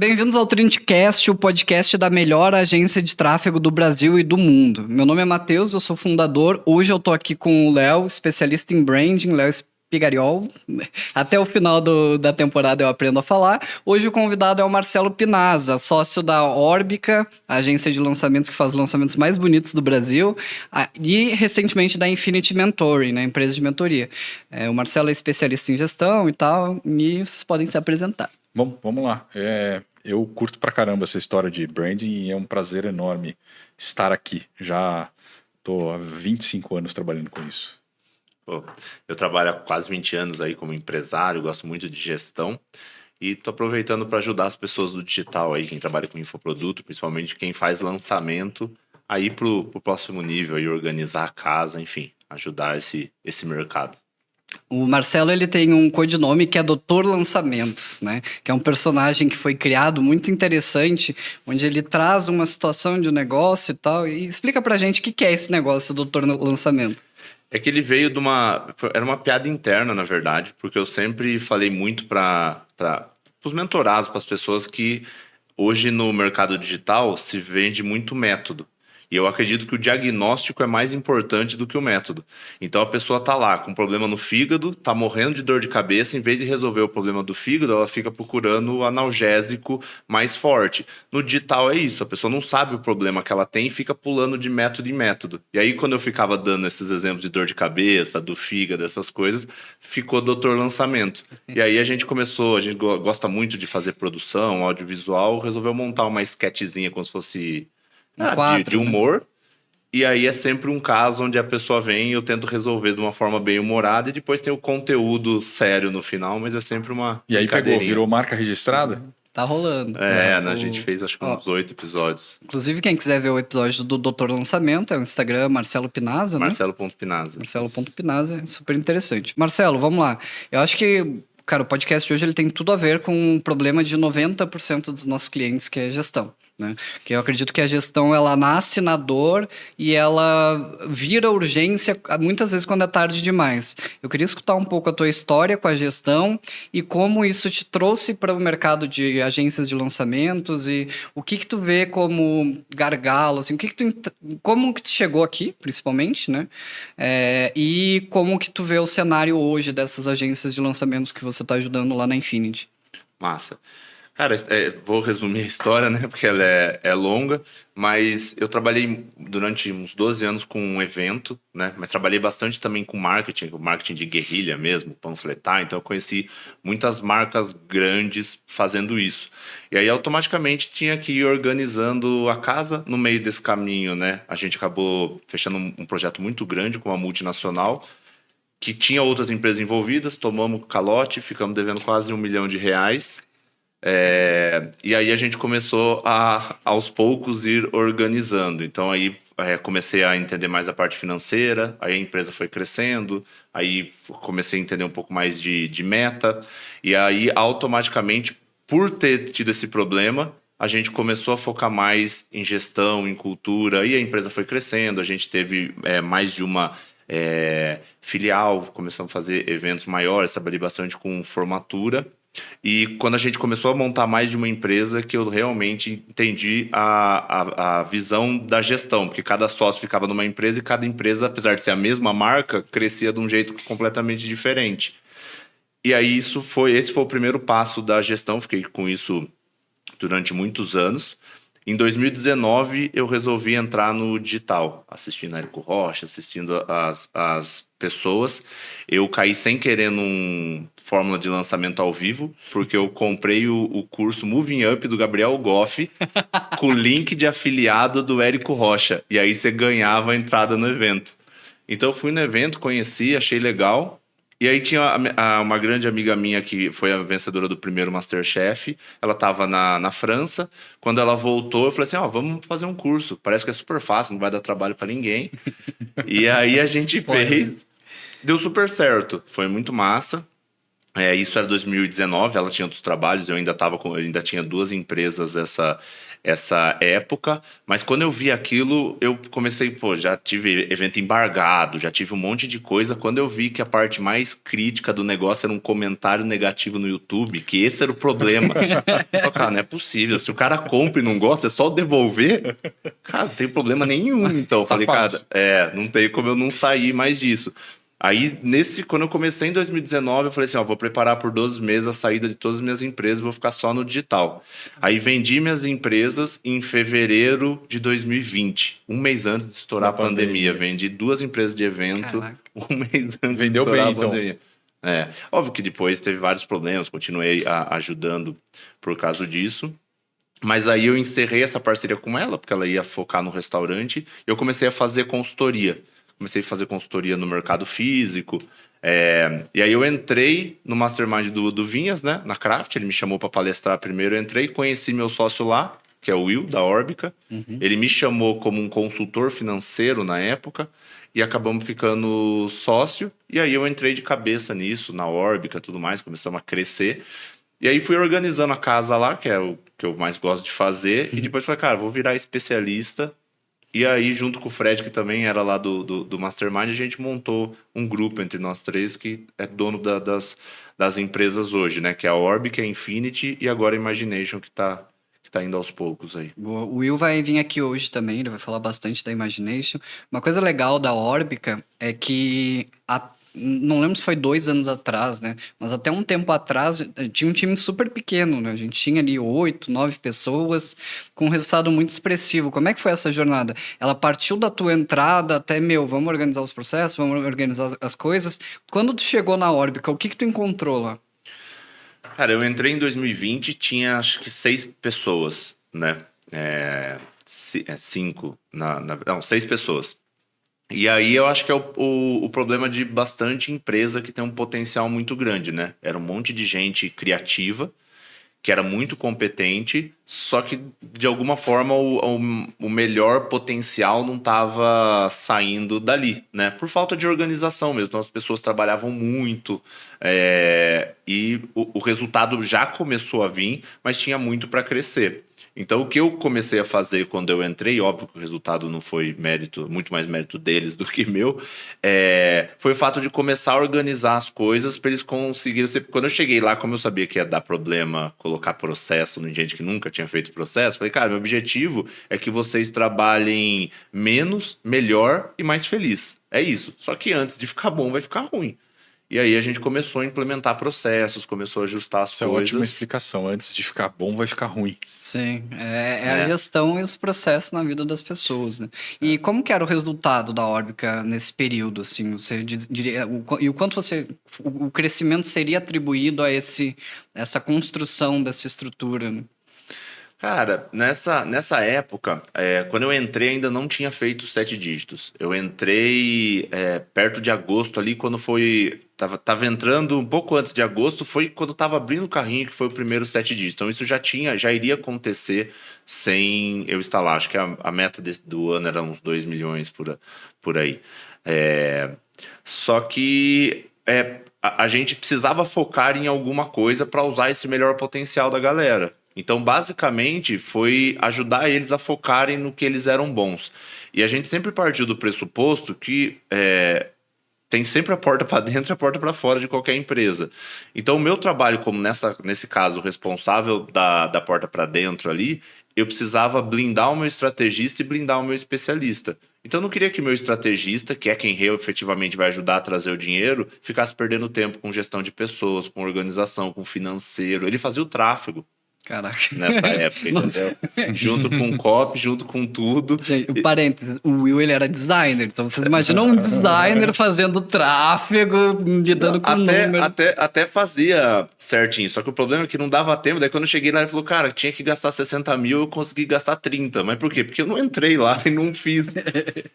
Bem-vindos ao Trendcast, o podcast da melhor agência de tráfego do Brasil e do mundo. Meu nome é Matheus, eu sou fundador. Hoje eu tô aqui com o Léo, especialista em branding, Léo Spigariol. Até o final da temporada eu aprendo a falar. Hoje o convidado é o Marcelo Pinazza, sócio da Orbica, a agência de lançamentos que faz os lançamentos mais bonitos do Brasil, e recentemente da Infinity Mentoring, né, empresa de mentoria. O Marcelo é especialista em gestão e tal, e vocês podem se apresentar. Bom, vamos lá. Eu curto pra caramba essa história de branding e é um prazer enorme estar aqui. Já estou há 25 anos trabalhando com isso. Pô, eu trabalho há quase 20 anos aí como empresário, gosto muito de gestão e estou aproveitando para ajudar as pessoas do digital aí, quem trabalha com infoproduto, principalmente quem faz lançamento, aí pro próximo nível, aí organizar a casa, enfim, ajudar esse mercado. O Marcelo, ele tem um codinome que é Doutor Lançamentos, né? Que é um personagem que foi criado muito interessante, onde ele traz uma situação de negócio e tal. E explica pra gente o que é esse negócio, Doutor Lançamento. É que ele veio era uma piada interna, na verdade, porque eu sempre falei muito para os mentorados, para as pessoas que hoje no mercado digital se vende muito método. E eu acredito que o diagnóstico é mais importante do que o método. Então a pessoa tá lá com um problema no fígado, tá morrendo de dor de cabeça, em vez de resolver o problema do fígado, ela fica procurando o analgésico mais forte. No digital é isso, a pessoa não sabe o problema que ela tem e fica pulando de método em método. E aí quando eu ficava dando esses exemplos de dor de cabeça, do fígado, essas coisas, ficou doutor lançamento. E aí a gente gosta muito de fazer produção, audiovisual, resolveu montar uma sketchzinha como se fosse de humor, né? E aí é sempre um caso onde a pessoa vem e eu tento resolver de uma forma bem humorada e depois tem o conteúdo sério no final, mas é sempre uma E aí virou marca registrada? Tá rolando. A gente fez acho que uns 8 episódios. Inclusive, quem quiser ver o episódio do Doutor Lançamento, é o Instagram Marcelo Pinazza, né? Marcelo.Pinazza. Marcelo.Pinazza, é super interessante. Marcelo, vamos lá. Eu acho que, cara, o podcast de hoje ele tem tudo a ver com um problema de 90% dos nossos clientes, que é gestão. Né? Que eu acredito que a gestão ela nasce na dor e ela vira urgência muitas vezes quando é tarde demais. Eu queria escutar um pouco a tua história com a gestão e como isso te trouxe para o mercado de agências de lançamentos e o que tu vê como gargalo, assim, como que tu chegou aqui, principalmente, né? E como que tu vê o cenário hoje dessas agências de lançamentos que você está ajudando lá na Infinity. Massa. Cara, vou resumir a história, né? Porque ela é longa, mas eu trabalhei durante uns 12 anos com um evento, né? Mas trabalhei bastante também com marketing de guerrilha mesmo, panfletar. Então eu conheci muitas marcas grandes fazendo isso. E aí automaticamente tinha que ir organizando a casa no meio desse caminho, né? A gente acabou fechando um projeto muito grande com uma multinacional, que tinha outras empresas envolvidas, tomamos calote, ficamos devendo quase R$1 milhão. E aí a gente começou a, aos poucos, ir organizando. Então aí comecei a entender mais a parte financeira, aí a empresa foi crescendo, aí comecei a entender um pouco mais de meta, e aí automaticamente, por ter tido esse problema, a gente começou a focar mais em gestão, em cultura, e a empresa foi crescendo, a gente teve mais de uma filial, começamos a fazer eventos maiores, trabalhei bastante com formatura. E quando a gente começou a montar mais de uma empresa, que eu realmente entendi a visão da gestão, porque cada sócio ficava numa empresa e cada empresa, apesar de ser a mesma marca, crescia de um jeito completamente diferente. E aí esse foi o primeiro passo da gestão, fiquei com isso durante muitos anos. Em 2019, eu resolvi entrar no digital, assistindo a Érico Rocha, assistindo as pessoas. Eu caí sem querer num fórmula de lançamento ao vivo, porque eu comprei o curso Moving Up do Gabriel Goff com o link de afiliado do Érico Rocha. E aí você ganhava a entrada no evento. Então eu fui no evento, conheci, achei legal. E aí tinha uma grande amiga minha que foi a vencedora do primeiro MasterChef. Ela estava na França. Quando ela voltou, eu falei assim, vamos fazer um curso. Parece que é super fácil, não vai dar trabalho para ninguém. E aí a gente fez. Deu super certo. Foi muito massa. Isso era 2019, ela tinha outros trabalhos, eu ainda tinha 2 empresas essa época, mas quando eu vi aquilo, eu comecei, já tive evento embargado, já tive um monte de coisa. Quando eu vi que a parte mais crítica do negócio era um comentário negativo no YouTube, que esse era o problema. Eu falei, cara, não é possível, se o cara compra e não gosta, é só devolver? Cara, não tem problema nenhum. Então, eu falei, fácil. cara, não tem como eu não sair mais disso. Aí, quando eu comecei em 2019, eu falei assim, vou preparar por 12 meses a saída de todas as minhas empresas, vou ficar só no digital. Aí vendi minhas empresas em fevereiro de 2020, um mês antes de estourar a pandemia. Vendi 2 empresas de evento, Caraca. um mês antes Vendeu de estourar bem, a pandemia. Óbvio que depois teve vários problemas, continuei ajudando por causa disso. Mas aí eu encerrei essa parceria com ela, porque ela ia focar no restaurante, e eu comecei a fazer consultoria. Comecei a fazer consultoria no mercado físico. E aí eu entrei no Mastermind do Vinhas, né? Na Craft, ele me chamou para palestrar primeiro. Eu entrei, conheci meu sócio lá, que é o Will, da Orbica. Ele me chamou como um consultor financeiro na época, e acabamos ficando sócio. E aí eu entrei de cabeça nisso, na Orbica e tudo mais, começamos a crescer. E aí fui organizando a casa lá, que é o que eu mais gosto de fazer. E depois falei, cara, vou virar especialista. E aí, junto com o Fred, que também era lá do Mastermind, a gente montou um grupo entre nós 3, que é dono das empresas hoje, né? Que é a Orb, que é a Infinity, e agora a Imagination, que tá indo aos poucos aí. Boa. O Will vai vir aqui hoje também, ele vai falar bastante da Imagination. Uma coisa legal da Orbica é que, não lembro se foi 2 anos atrás, né? Mas até um tempo atrás tinha um time super pequeno, né? A gente tinha ali 8, 9 pessoas, com um resultado muito expressivo. Como é que foi essa jornada? Ela partiu da tua entrada até, vamos organizar os processos, vamos organizar as coisas. Quando tu chegou na Orbica, o que tu encontrou lá? Cara, eu entrei em 2020, tinha acho que 6 pessoas, né? 5, não, 6 pessoas. E aí eu acho que é o problema de bastante empresa que tem um potencial muito grande, né? Era um monte de gente criativa, que era muito competente, só que de alguma forma o melhor potencial não estava saindo dali, né? Por falta de organização mesmo. Então as pessoas trabalhavam muito e o resultado já começou a vir, mas tinha muito para crescer. Então o que eu comecei a fazer quando eu entrei, óbvio que o resultado não foi muito mais mérito deles do que meu, foi o fato de começar a organizar as coisas para eles conseguirem. Quando eu cheguei lá, como eu sabia que ia dar problema colocar processo em gente que nunca tinha feito processo, falei, cara, meu objetivo é que vocês trabalhem menos, melhor e mais feliz. É isso. Só que antes de ficar bom, vai ficar ruim. E aí a gente começou a implementar processos, começou a ajustar as Essa é coisas. ótima explicação. Antes de ficar bom, vai ficar ruim. Sim, a gestão e os processos na vida das pessoas, né? E como que era o resultado da Orbica nesse período, assim? Você diria, e o quanto o crescimento seria atribuído a essa construção dessa estrutura, né? Cara, nessa época, quando eu entrei, ainda não tinha feito 7 dígitos. Eu entrei perto de agosto ali, quando foi... Tava entrando um pouco antes de agosto, foi quando tava abrindo o carrinho que foi o primeiro 7 dígitos. Então isso já iria acontecer sem eu estar lá. Acho que a meta do ano era uns 2 milhões por aí. Só que a gente precisava focar em alguma coisa para usar esse melhor potencial da galera. Então, basicamente, foi ajudar eles a focarem no que eles eram bons. E a gente sempre partiu do pressuposto que tem sempre a porta para dentro e a porta para fora de qualquer empresa. Então, o meu trabalho, como nesse caso, responsável da porta para dentro ali, eu precisava blindar o meu estrategista e blindar o meu especialista. Então, eu não queria que meu estrategista, que é quem efetivamente vai ajudar a trazer o dinheiro, ficasse perdendo tempo com gestão de pessoas, com organização, com financeiro. Ele fazia o tráfego. Caraca. Nessa época, entendeu? Junto com o copy, junto com tudo. Gente, parênteses, o Will, ele era designer, então vocês imaginam um designer fazendo tráfego, lidando com números. Até fazia certinho, só que o problema é que não dava tempo. Daí quando eu cheguei lá, ele falou, cara, tinha que gastar 60 mil, eu consegui gastar 30. Mas por quê? Porque eu não entrei lá e não fiz.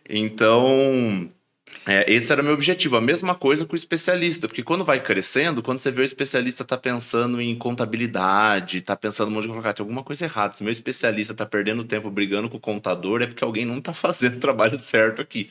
Então... esse era o meu objetivo, a mesma coisa com o especialista, porque quando vai crescendo, quando você vê o especialista tá pensando em contabilidade, tá pensando um monte de coisa, tem alguma coisa errada. Se meu especialista tá perdendo tempo brigando com o contador, é porque alguém não tá fazendo o trabalho certo aqui.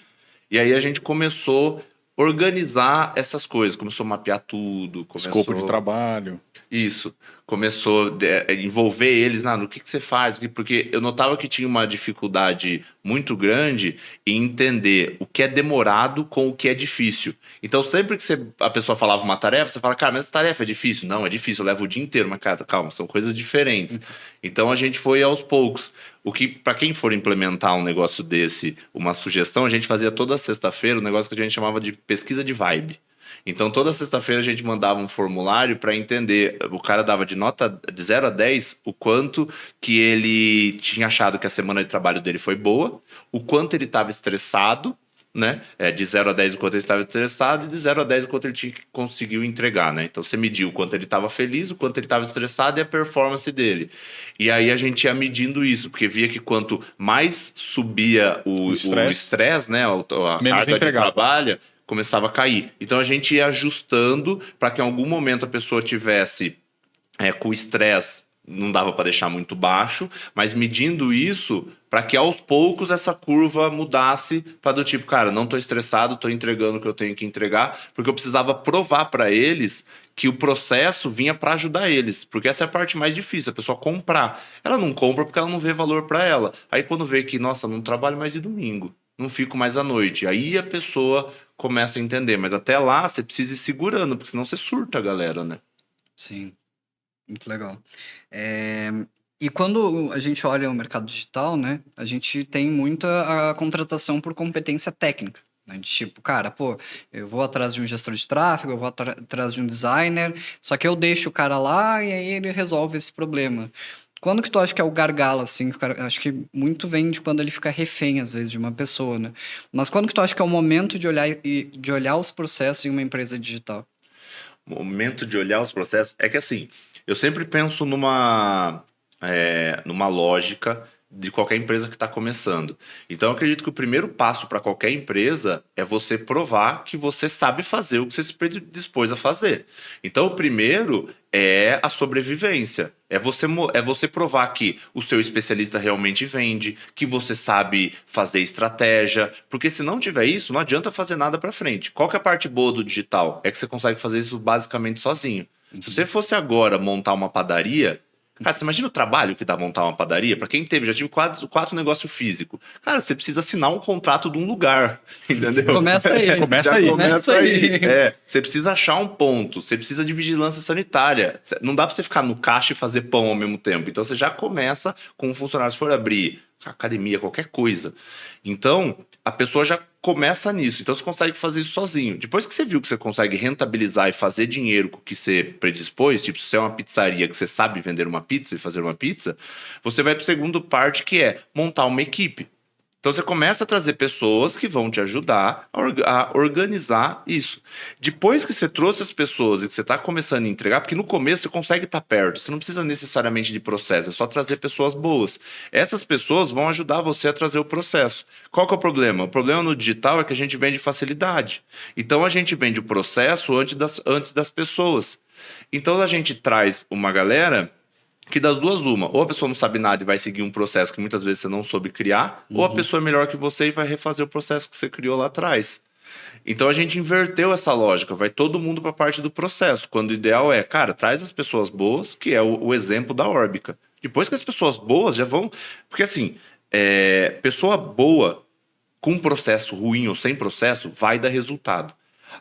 E aí a gente começou organizar essas coisas. Começou a mapear tudo. Escopo de trabalho. Isso. Começou a envolver eles no que você faz. Porque eu notava que tinha uma dificuldade muito grande em entender o que é demorado com o que é difícil. Então, sempre que a pessoa falava uma tarefa, você fala, cara, mas essa tarefa é difícil? Não, é difícil, eu levo o dia inteiro. Mas, cara, calma, são coisas diferentes. Então, a gente foi aos poucos. O que, para quem for implementar um negócio desse, uma sugestão, a gente fazia toda sexta-feira um negócio que a gente chamava de pesquisa de vibe. Então, toda sexta-feira a gente mandava um formulário para entender. O cara dava de nota de 0 a 10 o quanto que ele tinha achado que a semana de trabalho dele foi boa, o quanto ele estava estressado, né? De 0 a 10 o quanto ele estava estressado e de 0 a 10 o quanto ele conseguiu entregar, né? Então, você mediu o quanto ele estava feliz, o quanto ele estava estressado e a performance dele. E aí a gente ia medindo isso, porque via que quanto mais subia o estresse, né? A carga de trabalho começava a cair. Então a gente ia ajustando para que em algum momento a pessoa tivesse com o estresse, não dava para deixar muito baixo, mas medindo isso para que aos poucos essa curva mudasse para do tipo, cara, não estou estressado, estou entregando o que eu tenho que entregar, porque eu precisava provar para eles que o processo vinha para ajudar eles, porque essa é a parte mais difícil, a pessoa comprar. Ela não compra porque ela não vê valor para ela. Aí quando vê que, nossa, não trabalho mais de domingo, não fico mais à noite. Aí a pessoa começa a entender. Mas até lá, você precisa ir segurando, porque senão você surta a galera, né? Sim, muito legal. E quando a gente olha o mercado digital, né? A gente tem muita a contratação por competência técnica. Né? De tipo, cara, pô, eu vou atrás de um gestor de tráfego, eu vou atrás de um designer, só que eu deixo o cara lá e aí ele resolve esse problema. Quando que tu acha que é o gargalo, assim? Acho que muito vem de quando ele fica refém, às vezes, de uma pessoa, né? Mas quando que tu acha que é o momento de olhar os processos em uma empresa digital? O momento de olhar os processos é que, assim, eu sempre penso numa lógica de qualquer empresa que está começando. Então, eu acredito que o primeiro passo para qualquer empresa é você provar que você sabe fazer o que você se predispôs a fazer. Então, o primeiro é a sobrevivência. É você provar que o seu especialista realmente vende, que você sabe fazer estratégia, porque se não tiver isso, não adianta fazer nada para frente. Qual que é a parte boa do digital? É que você consegue fazer isso basicamente sozinho. Se você fosse agora montar uma padaria, cara, você imagina o trabalho que dá montar uma padaria? Para quem teve, já tive quatro negócios físicos. Cara, você precisa assinar um contrato de um lugar, entendeu? Começa aí. Começa aí. Você precisa achar um ponto, você precisa de vigilância sanitária. Não dá para você ficar no caixa e fazer pão ao mesmo tempo. Então, você já começa com um funcionário, se for abrir academia, qualquer coisa. Então, a pessoa já começa nisso. Então, você consegue fazer isso sozinho. Depois que você viu que você consegue rentabilizar e fazer dinheiro com o que você predispôs, tipo, se você é uma pizzaria que você sabe vender uma pizza e fazer uma pizza, você vai para a segunda parte, que é montar uma equipe. Então, você começa a trazer pessoas que vão te ajudar a organizar isso. Depois que você trouxe as pessoas e que você está começando a entregar, porque no começo você consegue estar perto, você não precisa necessariamente de processo, é só trazer pessoas boas. Essas pessoas vão ajudar você a trazer o processo. Qual que é o problema? O problema no digital é que a gente vende facilidade. Então, a gente vende o processo antes das pessoas. Então, a gente traz uma galera que das duas uma, ou a pessoa não sabe nada e vai seguir um processo que muitas vezes você não soube criar, ou a pessoa é melhor que você e vai refazer o processo que você criou lá atrás. Então a gente inverteu essa lógica, vai todo mundo para a parte do processo, quando o ideal é, cara, traz as pessoas boas, que é o exemplo da Orbica. Depois que as pessoas boas já vão... Porque assim, pessoa boa com processo ruim ou sem processo vai dar resultado.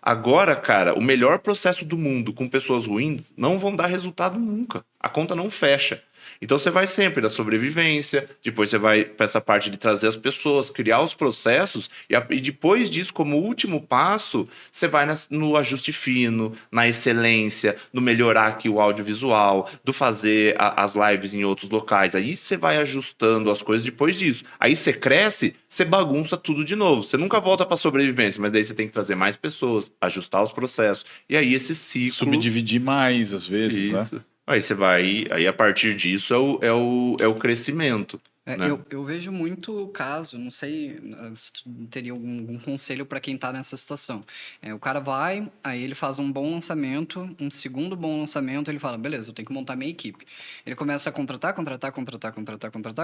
Agora, cara, o melhor processo do mundo com pessoas ruins não vão dar resultado nunca. A conta não fecha. Então você vai sempre da sobrevivência, depois você vai para essa parte de trazer as pessoas, criar os processos, e depois disso, como último passo, você vai no ajuste fino, na excelência, no melhorar aqui o audiovisual, do fazer as lives em outros locais. Aí você vai ajustando as coisas depois disso. Aí você cresce, você bagunça tudo de novo. Você nunca volta para sobrevivência, mas daí você tem que trazer mais pessoas, ajustar os processos. E aí esse ciclo... Subdividir mais, às vezes, né? Aí você vai, aí a partir disso é o crescimento. né? Eu vejo muito caso, não sei se tu teria algum conselho para quem está nessa situação. O cara vai, aí ele faz um bom lançamento, um segundo bom lançamento, ele fala, beleza, eu tenho que montar minha equipe. Ele começa a contratar.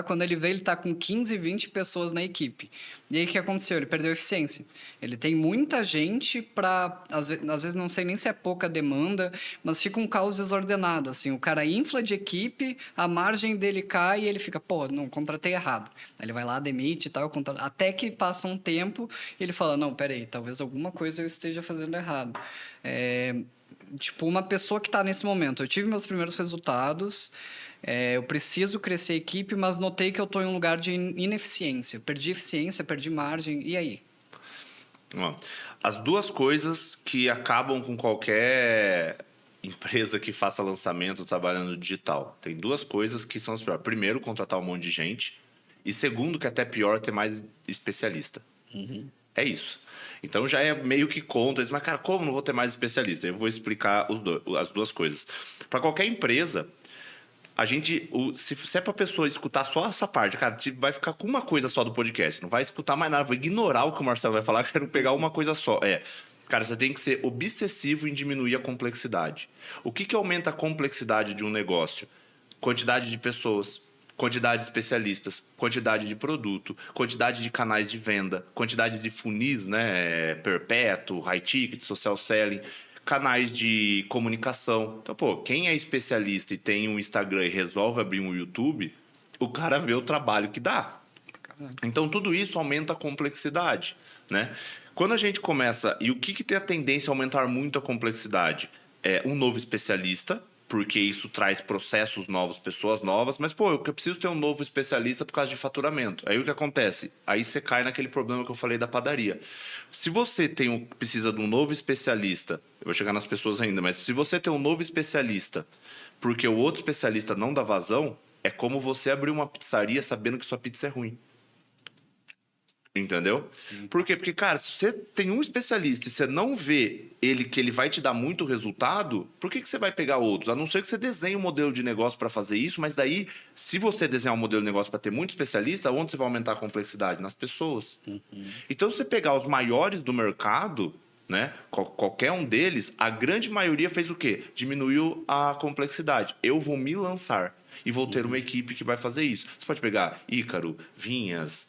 Quando ele vê, ele está com 15, 20 pessoas na equipe. E aí o que aconteceu? Ele perdeu eficiência. Ele tem muita gente para, às vezes não sei nem se é pouca demanda, mas fica um caos desordenado, assim. O cara infla de equipe, a margem dele cai e ele fica, pô, não, contratei errado. Aí ele vai lá, demite e tal, até que passa um tempo e ele fala, não, peraí, talvez alguma coisa eu esteja fazendo errado. Tipo, uma pessoa que está nesse momento, eu tive meus primeiros resultados, eu preciso crescer a equipe, mas notei que eu estou em um lugar de ineficiência. Perdi eficiência, perdi margem, e aí? Ó, as duas coisas que acabam com qualquer empresa que faça lançamento trabalhando digital. Tem duas coisas que são as piores. Primeiro, contratar um monte de gente. E segundo, que até pior, ter mais especialista. É isso. Então já é meio que contra. Mas, cara, como não vou ter mais especialista? Eu vou explicar as duas coisas. Para qualquer empresa, a gente, se é pra pessoa escutar só essa parte, cara, vai ficar com uma coisa só do podcast. Não vai escutar mais nada. Vai ignorar o que o Marcelo vai falar. Quero pegar uma coisa só. Cara, você tem que ser obsessivo em diminuir a complexidade. O que aumenta a complexidade de um negócio? Quantidade de pessoas, quantidade de especialistas, quantidade de produto, quantidade de canais de venda, quantidade de funis, né? Perpétuo, high ticket, social selling, canais de comunicação. Então, pô, quem é especialista e tem um Instagram e resolve abrir um YouTube, o cara vê o trabalho que dá. Então, tudo isso aumenta a complexidade, né? Quando a gente começa... E o que tem a tendência a aumentar muito a complexidade? Um novo especialista, porque isso traz processos novos, pessoas novas. Mas, pô, eu preciso ter um novo especialista por causa de faturamento. Aí o que acontece? Aí você cai naquele problema que eu falei da padaria. Se você precisa de um novo especialista... Eu vou chegar nas pessoas ainda, mas se você tem um novo especialista porque o outro especialista não dá vazão, é como você abrir uma pizzaria sabendo que sua pizza é ruim. Entendeu? Sim. Por quê? Porque, cara, se você tem um especialista e você não vê que ele vai te dar muito resultado, por que você vai pegar outros? A não ser que você desenhe um modelo de negócio para fazer isso, mas daí, se você desenhar um modelo de negócio para ter muito especialista, onde você vai aumentar a complexidade? Nas pessoas. Então, se você pegar os maiores do mercado, né, qualquer um deles, a grande maioria fez o quê? Diminuiu a complexidade. Eu vou me lançar e vou ter uma equipe que vai fazer isso. Você pode pegar Ícaro, Vinhas,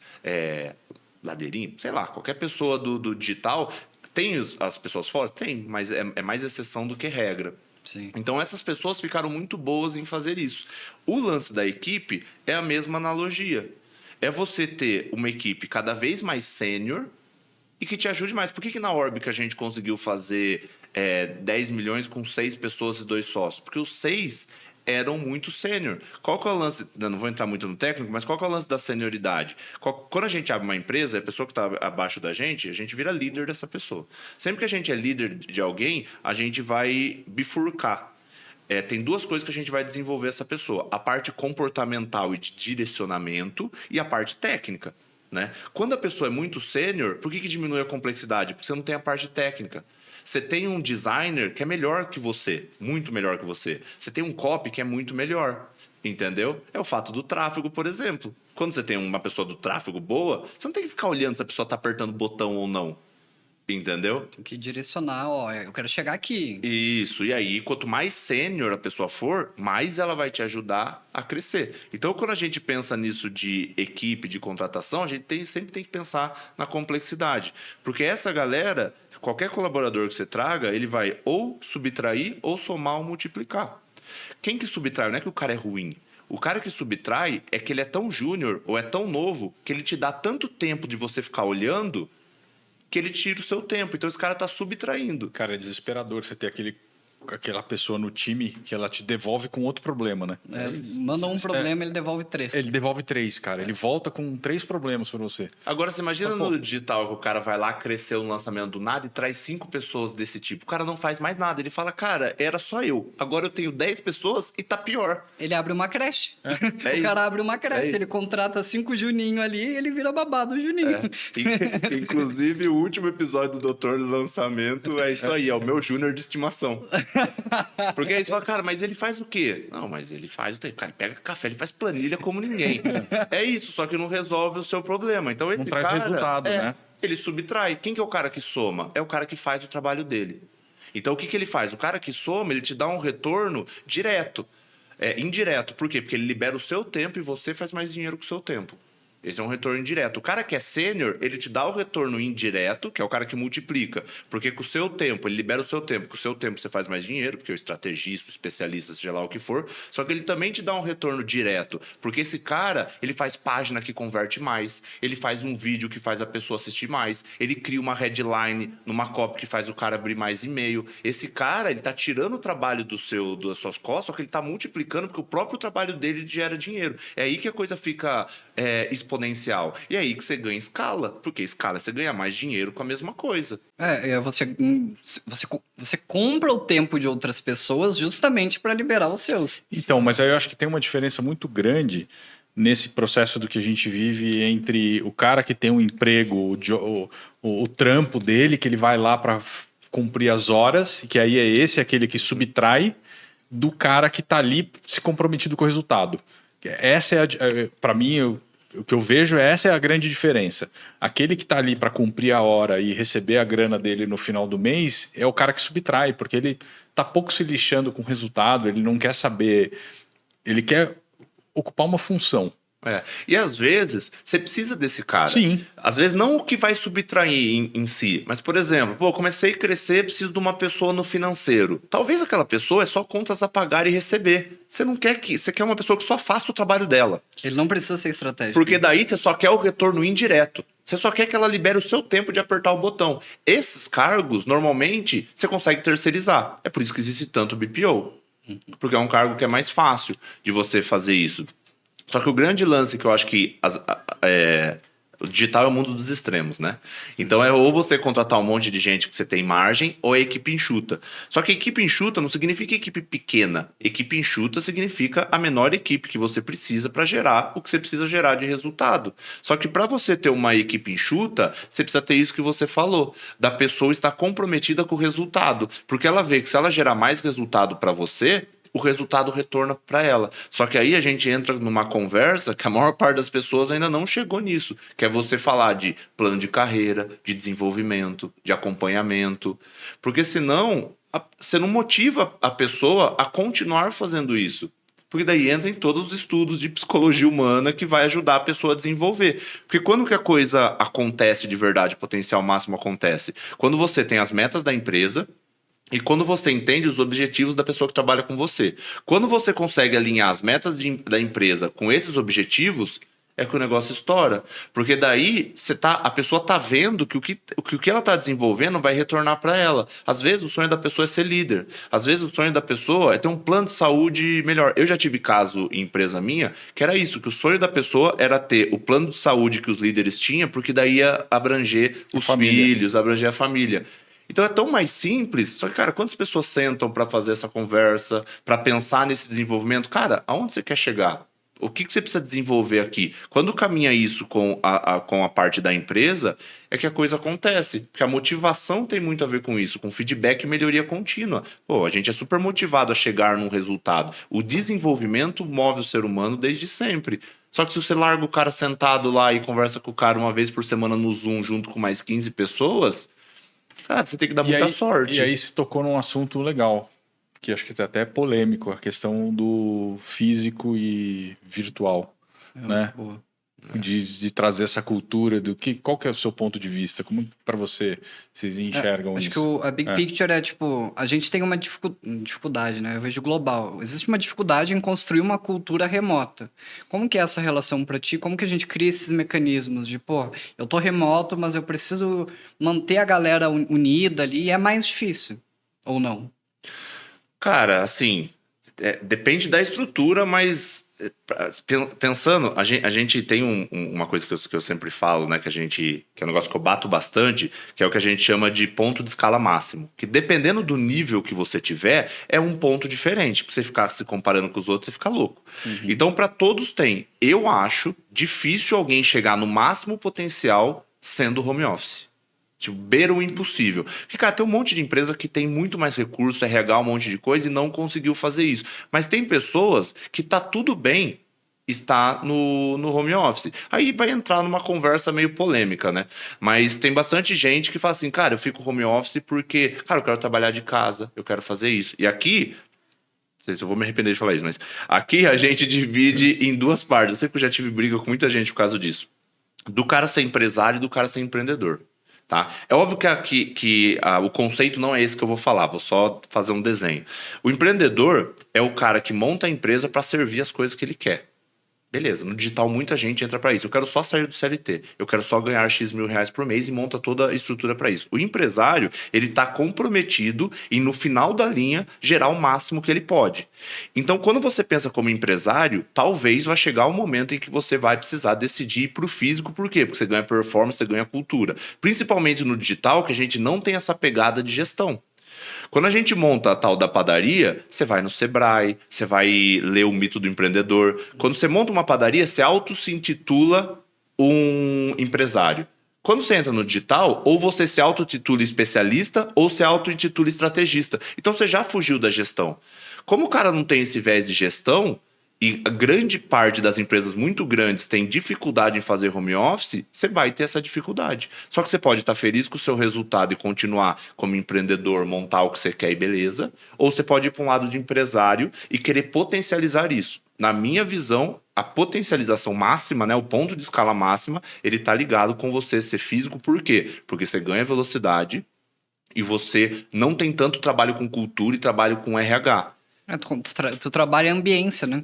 Ladeirinho, sei lá, qualquer pessoa do digital. Tem as pessoas fortes? Tem, mas é mais exceção do que regra. Sim. Então essas pessoas ficaram muito boas em fazer isso. O lance da equipe é a mesma analogia. É você ter uma equipe cada vez mais sênior e que te ajude mais. Por que na Orbic a gente conseguiu fazer 10 milhões com 6 pessoas e 2 sócios? Porque os 6 eram muito sênior. Qual que é o lance? Não vou entrar muito no técnico, mas qual que é o lance da senioridade? Quando a gente abre uma empresa, a pessoa que está abaixo da gente, a gente vira líder dessa pessoa. Sempre que a gente é líder de alguém, a gente vai bifurcar. Tem duas coisas que a gente vai desenvolver essa pessoa. A parte comportamental e de direcionamento e a parte técnica, né? Quando a pessoa é muito sênior, por que diminui a complexidade? Porque você não tem a parte técnica. Você tem um designer que é melhor que você, muito melhor que você. Você tem um copy que é muito melhor, entendeu? É o fato do tráfego, por exemplo. Quando você tem uma pessoa do tráfego boa, você não tem que ficar olhando se a pessoa está apertando botão ou não, entendeu? Tem que direcionar, eu quero chegar aqui. Isso, e aí quanto mais sênior a pessoa for, mais ela vai te ajudar a crescer. Então, quando a gente pensa nisso de equipe, de contratação, a gente sempre tem que pensar na complexidade. Porque essa galera... Qualquer colaborador que você traga, ele vai ou subtrair ou somar ou multiplicar. Quem que subtrai? Não é que o cara é ruim. O cara que subtrai é que ele é tão júnior ou é tão novo que ele te dá tanto tempo de você ficar olhando que ele tira o seu tempo. Então esse cara tá subtraindo. Cara, é desesperador você ter aquela pessoa no time que ela te devolve com outro problema, né? Manda um problema, ele devolve 3. Ele devolve 3, cara. Ele volta com 3 problemas pra você. Agora, você imagina no digital que o cara vai lá, cresceu no lançamento do nada e traz 5 pessoas desse tipo. O cara não faz mais nada. Ele fala, cara, era só eu. Agora eu tenho 10 pessoas e tá pior. Ele abre uma creche. É O cara abre uma creche. É ele contrata 5 Juninho ali e ele vira babado do Juninho. Inclusive, o último episódio do Doutor do Lançamento é isso aí. É o meu júnior de estimação. Porque aí você fala, cara, mas ele faz o quê? Não, mas ele faz o tempo. Cara, ele pega café, ele faz planilha como ninguém. É isso, só que não resolve o seu problema. Então esse Não traz cara, resultado, né? ele subtrai. Quem que é o cara que soma? É o cara que faz o trabalho dele. Então o que ele faz? O cara que soma, ele te dá um retorno direto. Indireto. Por quê? Porque ele libera o seu tempo e você faz mais dinheiro com o seu tempo. Esse é um retorno indireto. O cara que é sênior, ele te dá o retorno indireto, que é o cara que multiplica. Porque com o seu tempo, ele libera o seu tempo. Com o seu tempo você faz mais dinheiro, porque é o estrategista, o especialista, seja lá o que for. Só que ele também te dá um retorno direto. Porque esse cara, ele faz página que converte mais. Ele faz um vídeo que faz a pessoa assistir mais. Ele cria uma headline numa copy que faz o cara abrir mais e-mail. Esse cara, ele tá tirando o trabalho das suas costas, só que ele tá multiplicando, porque o próprio trabalho dele gera dinheiro. É aí que a coisa fica exponencial. E é aí que você ganha escala, porque escala você ganha mais dinheiro com a mesma coisa. Você compra o tempo de outras pessoas justamente para liberar os seus. Então, mas aí eu acho que tem uma diferença muito grande nesse processo do que a gente vive entre o cara que tem um emprego, o trampo dele, que ele vai lá para cumprir as horas, que aí é aquele que subtrai, do cara que está ali se comprometido com o resultado. Essa é, para mim, o que eu vejo, essa é a grande diferença. Aquele que está ali para cumprir a hora e receber a grana dele no final do mês é o cara que subtrai, porque ele está pouco se lixando com o resultado, ele não quer saber, ele quer ocupar uma função. E às vezes você precisa desse cara. Sim. Às vezes não o que vai subtrair em si, mas por exemplo, comecei a crescer, preciso de uma pessoa no financeiro. Talvez aquela pessoa é só contas a pagar e receber. Você quer uma pessoa que só faça o trabalho dela. Ele não precisa ser estratégico. Porque daí você só quer o retorno indireto. Você só quer que ela libere o seu tempo de apertar o botão. Esses cargos, normalmente, você consegue terceirizar. É por isso que existe tanto BPO. Porque é um cargo que é mais fácil de você fazer isso. Só que o grande lance que eu acho que o digital é o mundo dos extremos, né? Então ou você contratar um monte de gente que você tem margem, ou é equipe enxuta. Só que equipe enxuta não significa equipe pequena. Equipe enxuta significa a menor equipe que você precisa para gerar o que você precisa gerar de resultado. Só que para você ter uma equipe enxuta, você precisa ter isso que você falou, da pessoa estar comprometida com o resultado. Porque ela vê que se ela gerar mais resultado para você, o resultado retorna para ela. Só que aí a gente entra numa conversa que a maior parte das pessoas ainda não chegou nisso, que é você falar de plano de carreira, de desenvolvimento, de acompanhamento. Porque senão você não motiva a pessoa a continuar fazendo isso. Porque daí entra em todos os estudos de psicologia humana que vai ajudar a pessoa a desenvolver. Porque quando que a coisa acontece de verdade, o potencial máximo acontece? Quando você tem as metas da empresa, e quando você entende os objetivos da pessoa que trabalha com você. Quando você consegue alinhar as metas da empresa com esses objetivos, é que o negócio estoura. Porque daí a pessoa está vendo que o que ela está desenvolvendo vai retornar para ela. Às vezes o sonho da pessoa é ser líder. Às vezes o sonho da pessoa é ter um plano de saúde melhor. Eu já tive caso em empresa minha que era isso, que o sonho da pessoa era ter o plano de saúde que os líderes tinham, porque daí ia abranger os filhos, abranger a família. Então é tão mais simples, só que, cara, quantas pessoas sentam para fazer essa conversa, para pensar nesse desenvolvimento? Cara, aonde você quer chegar? O que você precisa desenvolver aqui? Quando caminha isso com a parte da empresa, é que a coisa acontece. Porque a motivação tem muito a ver com isso, com feedback e melhoria contínua. A gente é super motivado a chegar num resultado. O desenvolvimento move o ser humano desde sempre. Só que se você larga o cara sentado lá e conversa com o cara uma vez por semana no Zoom, junto com mais 15 pessoas... Cara, você tem que dar muita sorte. E aí você tocou num assunto legal, que acho que é até polêmico, a questão do físico e virtual, né? Boa. De trazer essa cultura qual que é o seu ponto de vista? Como para vocês enxergam acho isso? Acho que a big picture é tipo, a gente tem uma dificuldade, né? Eu vejo global. Existe uma dificuldade em construir uma cultura remota. Como que é essa relação para ti? Como que a gente cria esses mecanismos de, eu tô remoto, mas eu preciso manter a galera unida ali, e é mais difícil, ou não? Cara, assim, depende da estrutura, mas pensando, a gente tem uma coisa que eu sempre falo, né, que é um negócio que eu bato bastante, que é o que a gente chama de ponto de escala máximo, que dependendo do nível que você tiver, é um ponto diferente. Pra você ficar se comparando com os outros, você fica louco. Então, para todos tem. Eu acho difícil alguém chegar no máximo potencial sendo home office. Tipo, beira o impossível. Porque, cara, tem um monte de empresa que tem muito mais recurso, RH, um monte de coisa e não conseguiu fazer isso. Mas tem pessoas que tá tudo bem estar no home office. Aí vai entrar numa conversa meio polêmica, né? Mas tem bastante gente que fala assim, cara, eu fico home office porque, cara, eu quero trabalhar de casa, eu quero fazer isso. E aqui, não sei se eu vou me arrepender de falar isso, mas aqui a gente divide em duas partes. Eu sei que eu já tive briga com muita gente por causa disso. Do cara ser empresário e do cara ser empreendedor. Tá? É óbvio que o conceito não é esse que eu vou falar, vou só fazer um desenho. O empreendedor é o cara que monta a empresa para servir as coisas que ele quer. Beleza, no digital muita gente entra para isso. Eu quero só sair do CLT, eu quero só ganhar X mil reais por mês e monta toda a estrutura para isso. O empresário, ele está comprometido em, no final da linha, gerar o máximo que ele pode. Então, quando você pensa como empresário, talvez vai chegar o momento em que você vai precisar decidir ir para o físico. Por quê? Porque você ganha performance, você ganha cultura. Principalmente no digital, que a gente não tem essa pegada de gestão. Quando a gente monta a tal da padaria, você vai no Sebrae, você vai ler o mito do empreendedor. Quando você monta uma padaria, você se intitula um empresário. Quando você entra no digital, ou você se auto-intitula especialista, ou se auto-intitula estrategista. Então você já fugiu da gestão. Como o cara não tem esse viés de gestão, e a grande parte das empresas muito grandes tem dificuldade em fazer home office, você vai ter essa dificuldade. Só que você pode estar feliz com o seu resultado e continuar como empreendedor, montar o que você quer e beleza, ou você pode ir para um lado de empresário e querer potencializar isso. Na minha visão, a potencialização máxima, né, o ponto de escala máxima, ele está ligado com você ser físico. Por quê? Porque você ganha velocidade e você não tem tanto trabalho com cultura e trabalho com RH. Tu trabalha em ambiência, né?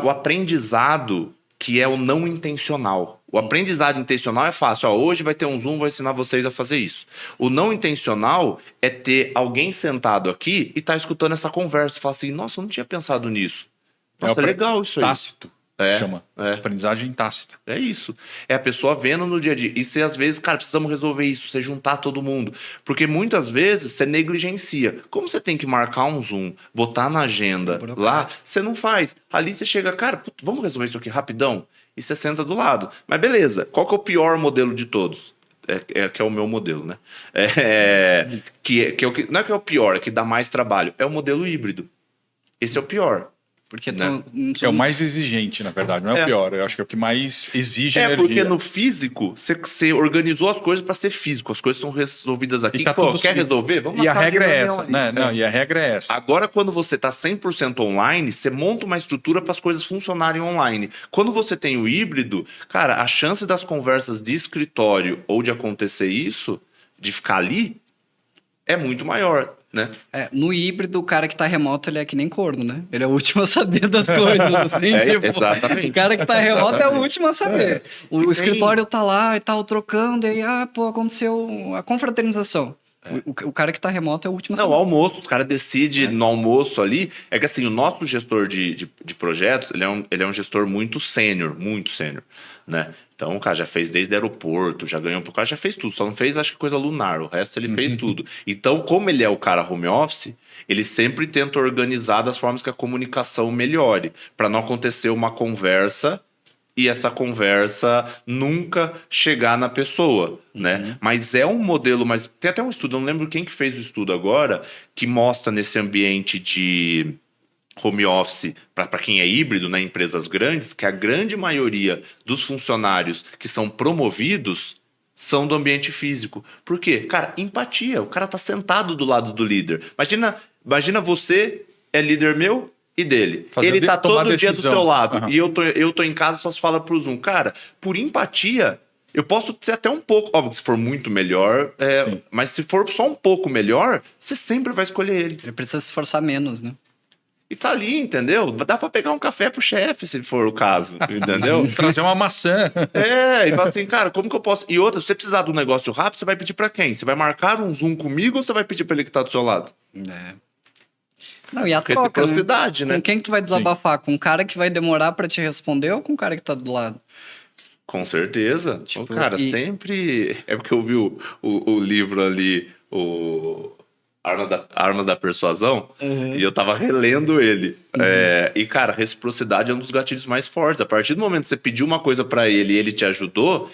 O aprendizado que é o não intencional. O aprendizado intencional é fácil. Ó, hoje vai ter um Zoom, vou ensinar vocês a fazer isso. O não intencional é ter alguém sentado aqui e tá escutando essa conversa. E falar assim, nossa, eu não tinha pensado nisso. Nossa, é legal isso aí. Tácito. Chama. Aprendizagem tácita. É isso. É a pessoa vendo no dia a dia. E você, às vezes, cara, precisamos resolver isso. Você juntar todo mundo. Porque muitas vezes você negligencia. Como você tem que marcar um Zoom, botar na agenda lá, você não faz. Ali você chega, cara, vamos resolver isso aqui rapidão? E você senta do lado. Mas beleza, qual que é o pior modelo de todos? Que é o meu modelo, né? Não é que é o pior, é que dá mais trabalho. É o modelo híbrido. Esse é o pior. Porque né? É o mais exigente, na verdade, não é o pior. Eu acho que é o que mais exige energia. Porque no físico, você organizou as coisas para ser físico. As coisas são resolvidas aqui. Tá quer resolver? Vamos e a regra é essa. Não, e a regra é essa. Agora, quando você está 100% online, você monta uma estrutura para as coisas funcionarem online. Quando você tem o híbrido, cara, a chance das conversas de escritório ou de acontecer isso, de ficar ali, é muito maior. Né? No híbrido, o cara que tá remoto, ele é que nem corno, né? Ele é o último a saber das coisas, assim. Exatamente. O cara que tá remoto é o último a saber. O escritório tá lá e tal, trocando, e aí, aconteceu a confraternização. O cara que tá remoto é o último a saber. Não, o almoço, o cara decide no almoço ali. É que assim, o nosso gestor de projetos, ele é um gestor muito sênior, né? Então, o cara já fez desde aeroporto, já ganhou pro cara, já fez tudo. Só não fez, acho que coisa lunar. O resto ele fez tudo. Então, como ele é o cara home office, ele sempre tenta organizar das formas que a comunicação melhore. Para não acontecer uma conversa e essa conversa nunca chegar na pessoa, né? Mas é um modelo... Tem até um estudo, eu não lembro quem que fez o estudo agora, que mostra nesse ambiente de home office, para quem é híbrido, né, empresas grandes, que a grande maioria dos funcionários que são promovidos são do ambiente físico. Por quê? Cara, empatia. O cara tá sentado do lado do líder. Imagina você é líder meu e dele. Ele tá todo dia do seu lado. E eu tô em casa, só se fala pro Zoom. Cara, por empatia, eu posso ser até um pouco... Óbvio, se for muito melhor, mas se for só um pouco melhor, você sempre vai escolher ele. Ele precisa se esforçar menos, né? E tá ali, entendeu? Dá pra pegar um café pro chefe, se for o caso, entendeu? Trazer uma maçã. E fala assim, cara, como que eu posso... E outra, se você precisar de um negócio rápido, você vai pedir pra quem? Você vai marcar um Zoom comigo ou você vai pedir pra ele que tá do seu lado? Não, e a troca, reciprocidade, né? Com quem que tu vai desabafar? Com o cara que vai demorar pra te responder ou com o cara que tá do lado? Com certeza. Tipo, cara, sempre... É porque eu vi o livro ali, Armas da Persuasão, e eu tava relendo ele. E, cara, reciprocidade é um dos gatilhos mais fortes. A partir do momento que você pediu uma coisa pra ele e ele te ajudou,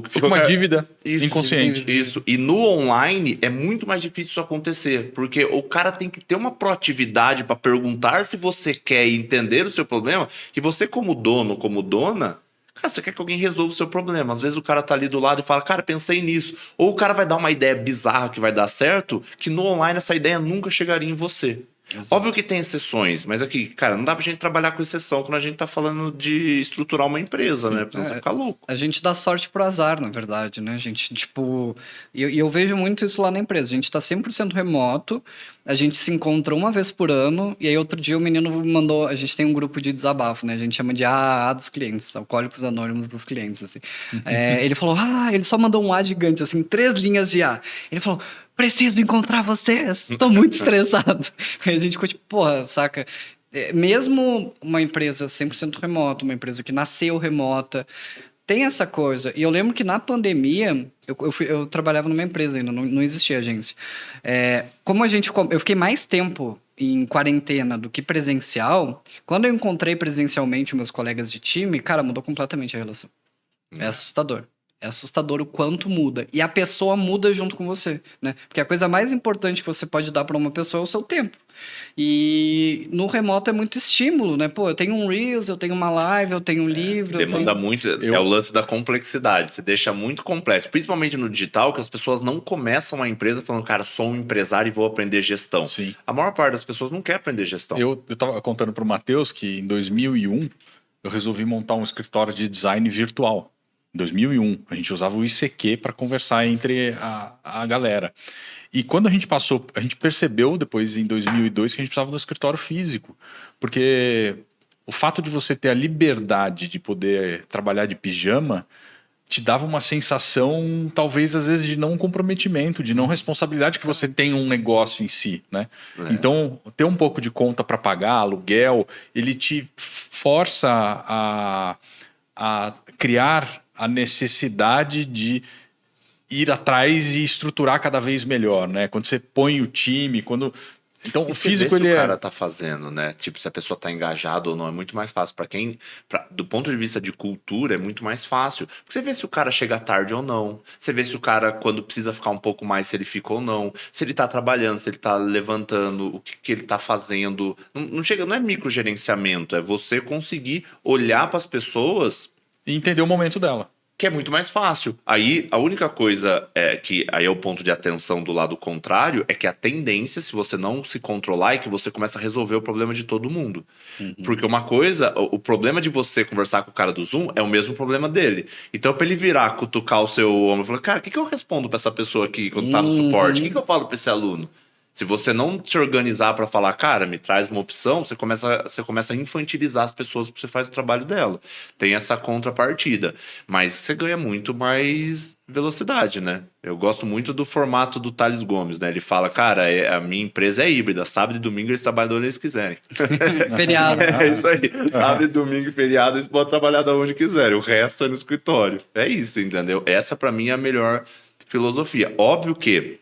Fica uma dívida Isso, inconsciente. Isso. E no online é muito mais difícil isso acontecer, porque o cara tem que ter uma proatividade para perguntar se você quer entender o seu problema, e você como dono, como dona, cara, você quer que alguém resolva o seu problema. Às vezes o cara tá ali do lado e fala, cara, pensei nisso. Ou o cara vai dar uma ideia bizarra que vai dar certo, que no online essa ideia nunca chegaria em você. Exato. Óbvio que tem exceções, mas aqui, cara, não dá pra gente trabalhar com exceção quando a gente tá falando de estruturar uma empresa, né? Porque você ficar louco. A gente dá sorte pro azar, na verdade, né? A gente, tipo... E eu vejo muito isso lá na empresa. A gente tá 100% remoto, a gente se encontra uma vez por ano, e aí outro dia o menino mandou... A gente tem um grupo de desabafo, né? A gente chama de AA dos clientes, Alcoólicos Anônimos dos clientes, assim. Ele falou, ele só mandou um A gigante, assim, 3 linhas de A. Ele falou... Preciso encontrar vocês, tô muito estressado. Aí a gente ficou tipo, porra, saca? Mesmo uma empresa 100% remota, uma empresa que nasceu remota, tem essa coisa. E eu lembro que na pandemia, eu trabalhava numa empresa ainda, não existia agência. Como eu fiquei mais tempo em quarentena do que presencial, quando eu encontrei presencialmente meus colegas de time, cara, mudou completamente a relação. É assustador. É assustador o quanto muda. E a pessoa muda junto com você, né? Porque a coisa mais importante que você pode dar para uma pessoa é o seu tempo. E no remoto é muito estímulo, né? Pô, eu tenho um Reels, eu tenho uma live, eu tenho um livro. Demanda muito. É o lance da complexidade. Você deixa muito complexo. Principalmente no digital, que as pessoas não começam uma empresa falando, cara, sou um empresário e vou aprender gestão. Sim. A maior parte das pessoas não quer aprender gestão. Eu tava contando pro Matheus que em 2001 eu resolvi montar um escritório de design virtual. Em 2001, a gente usava o ICQ para conversar entre a galera. E quando a gente percebeu depois em 2002 que a gente precisava de um escritório físico, porque o fato de você ter a liberdade de poder trabalhar de pijama te dava uma sensação, talvez às vezes de não comprometimento, de não responsabilidade que você tem um negócio em si, né? Então, ter um pouco de conta para pagar, aluguel, ele te força a criar a necessidade de ir atrás e estruturar cada vez melhor, né? Quando você põe o time, então e o físico ele o cara tá fazendo, né? Tipo, se a pessoa tá engajada ou não, é muito mais fácil para quem, do ponto de vista de cultura, é muito mais fácil. Porque você vê se o cara chega tarde ou não. Você vê se o cara, quando precisa ficar um pouco mais, se ele fica ou não. Se ele tá trabalhando, se ele tá levantando, o que ele tá fazendo. Não é microgerenciamento, é você conseguir olhar para as pessoas e entender o momento dela. Que é muito mais fácil. Aí, a única coisa que aí é o ponto de atenção do lado contrário, é que a tendência, se você não se controlar, é que você começa a resolver o problema de todo mundo. Porque uma coisa, o problema de você conversar com o cara do Zoom é o mesmo problema dele. Então, pra ele virar, cutucar o seu ombro e falar, cara, o que eu respondo pra essa pessoa aqui quando tá no suporte? O que eu falo pra esse aluno? Se você não se organizar para falar, cara, me traz uma opção, você começa a infantilizar as pessoas porque você faz o trabalho dela. Tem essa contrapartida. Mas você ganha muito mais velocidade, né? Eu gosto muito do formato do Thales Gomes, né? Ele fala, cara, a minha empresa é híbrida, sábado e domingo eles trabalham onde eles quiserem. Feriado. É isso aí. Sábado e domingo e feriado eles podem trabalhar de onde quiserem. O resto é no escritório. É isso, entendeu? Essa para mim é a melhor filosofia. Óbvio que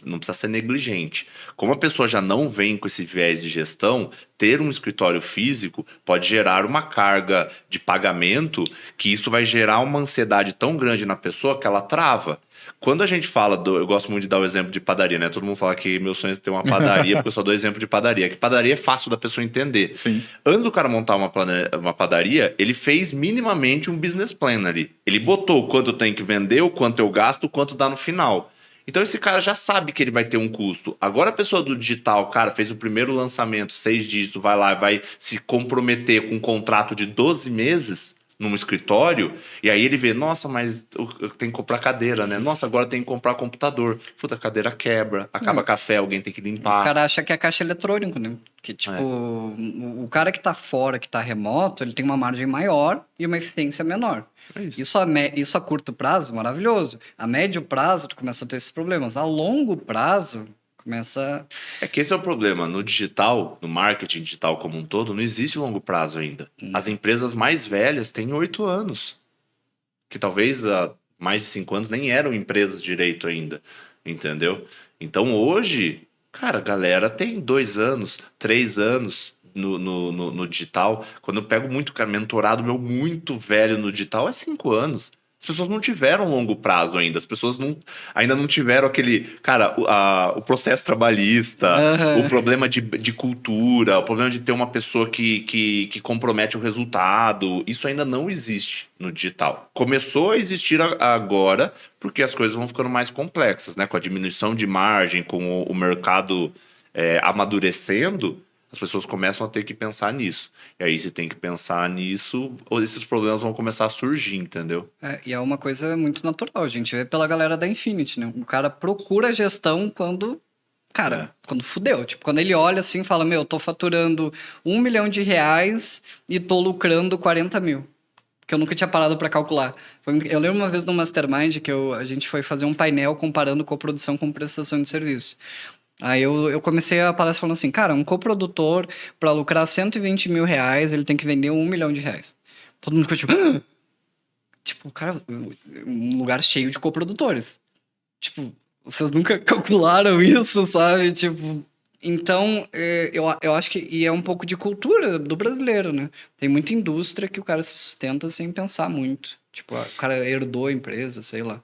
não precisa ser negligente. Como a pessoa já não vem com esse viés de gestão, ter um escritório físico pode gerar uma carga de pagamento que isso vai gerar uma ansiedade tão grande na pessoa que ela trava. Quando a gente fala eu gosto muito de dar o exemplo de padaria, né? Todo mundo fala que meu sonho é ter uma padaria, porque eu só dou exemplo de padaria. Que padaria é fácil da pessoa entender. Sim. Antes do cara montar uma padaria, ele fez minimamente um business plan ali. Ele botou o quanto tem que vender, o quanto eu gasto, o quanto dá no final. Então esse cara já sabe que ele vai ter um custo. Agora a pessoa do digital, cara, fez o primeiro lançamento, 6 dígitos, vai lá, vai se comprometer com um contrato de 12 meses num escritório, e aí ele vê, nossa, mas eu tenho que comprar cadeira, né? Nossa, agora tem que comprar computador. Puta, a cadeira quebra, acaba café, alguém tem que limpar. O cara acha que é caixa eletrônico, né? Que, tipo, o cara que tá fora, que tá remoto, ele tem uma margem maior e uma eficiência menor. É isso. Isso a curto prazo, maravilhoso. A médio prazo, tu começa a ter esses problemas. A longo prazo, começa... É que esse é o problema. No digital, no marketing digital como um todo, não existe longo prazo ainda. As empresas mais velhas têm 8 anos. Que talvez há mais de 5 anos nem eram empresas direito ainda. Entendeu? Então hoje, cara, a galera tem 2 anos, 3 anos no digital. Quando eu pego muito, cara, mentorado meu muito velho no digital, é 5 anos. As pessoas não tiveram longo prazo ainda. As pessoas ainda não tiveram aquele... Cara, o processo trabalhista, o Aham. problema de cultura, o problema de ter uma pessoa que compromete o resultado. Isso ainda não existe no digital. Começou a existir agora porque as coisas vão ficando mais complexas, né? Com a diminuição de margem, com o mercado amadurecendo, as pessoas começam a ter que pensar nisso. E aí, se tem que pensar nisso, esses problemas vão começar a surgir, entendeu? E é uma coisa muito natural. A gente vê pela galera da Infinity, né? O cara procura gestão quando... Cara, quando fudeu. Tipo, quando ele olha assim e fala, meu, eu tô faturando R$ 1 milhão e tô lucrando 40 mil. Que eu nunca tinha parado para calcular. Eu lembro uma vez no Mastermind que a gente foi fazer um painel comparando coprodução com prestação de serviço. Aí eu comecei a palestra falando assim, cara, um coprodutor, para lucrar R$ 120 mil, ele tem que vender R$ 1 milhão. Todo mundo ficou tipo... "Ah!" Tipo, cara, um lugar cheio de coprodutores. Tipo, vocês nunca calcularam isso, sabe? Tipo... Então, eu acho que... E é um pouco de cultura do brasileiro, né? Tem muita indústria que o cara se sustenta sem pensar muito. Tipo, o cara herdou a empresa, sei lá.